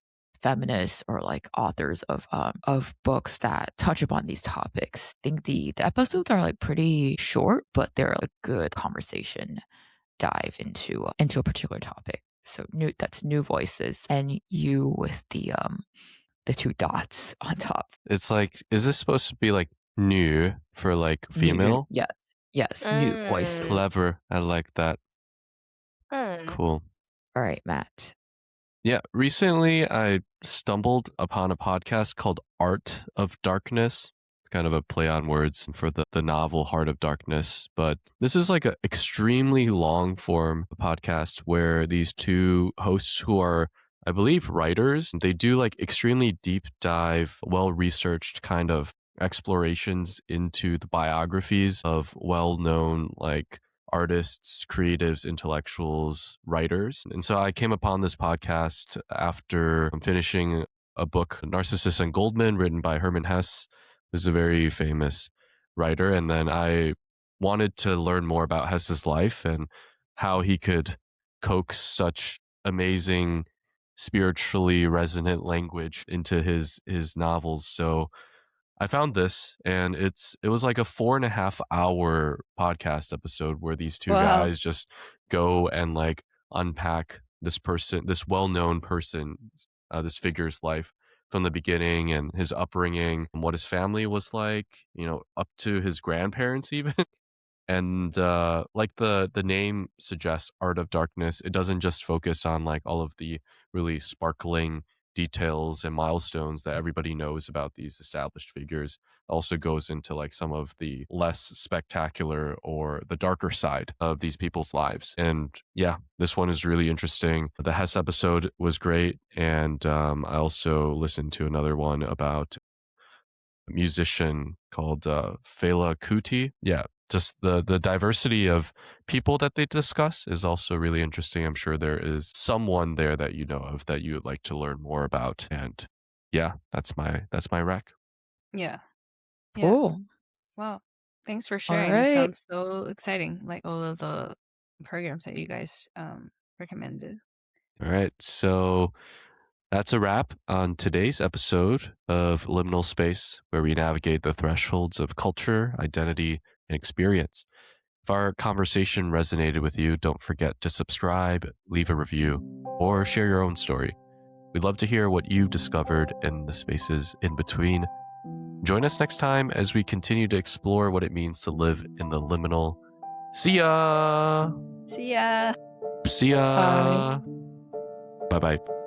feminists or like authors of books that touch upon these topics. I think the episodes are like pretty short, but they're a good conversation dive into a particular topic. So that's New Voices, and you with the two dots on top. It's like, is this supposed to be like new for like female? Yes, New Voices. Clever. I like that. Cool. All right, Matt. Yeah, recently I stumbled upon a podcast called Art of Darkness. It's kind of a play on words for the novel Heart of Darkness. But this is like an extremely long form podcast where these two hosts who are, I believe, writers, they do like extremely deep dive, well researched kind of explorations into the biographies of well known like artists, creatives, intellectuals, writers. And so I came upon this podcast after finishing a book, Narcissus and Goldman, written by Hermann Hesse, who's a very famous writer. And then I wanted to learn more about Hesse's life and how he could coax such amazing spiritually resonant language into his novels. So I found this, and it was like a 4.5 hour podcast episode where these two Wow. guys just go and like unpack this well-known person, this figure's life from the beginning and his upbringing and what his family was like, up to his grandparents even. And like the name suggests, Art of Darkness, it doesn't just focus on like all of the really sparkling details and milestones that everybody knows about these established figures. It also goes into like some of the less spectacular or the darker side of these people's lives. And yeah, this one is really interesting. The Hess episode was great. And I also listened to another one about a musician called Fela Kuti. Yeah, just the diversity of people that they discuss is also really interesting. I'm sure there is someone there that you know of that you would like to learn more about. And yeah, that's my rec. Yeah. Yeah. Cool. Wow. Thanks for All sharing. right. Sounds so exciting. Like all of the programs that you guys recommended. All right. So that's a wrap on today's episode of Liminal Space, where we navigate the thresholds of culture, identity, and experience. If our conversation resonated with you, don't forget to subscribe, leave a review, or share your own story. We'd love to hear what you've discovered in the spaces in between. Join us next time as we continue to explore what it means to live in the liminal. See ya! See ya. See ya! Bye bye.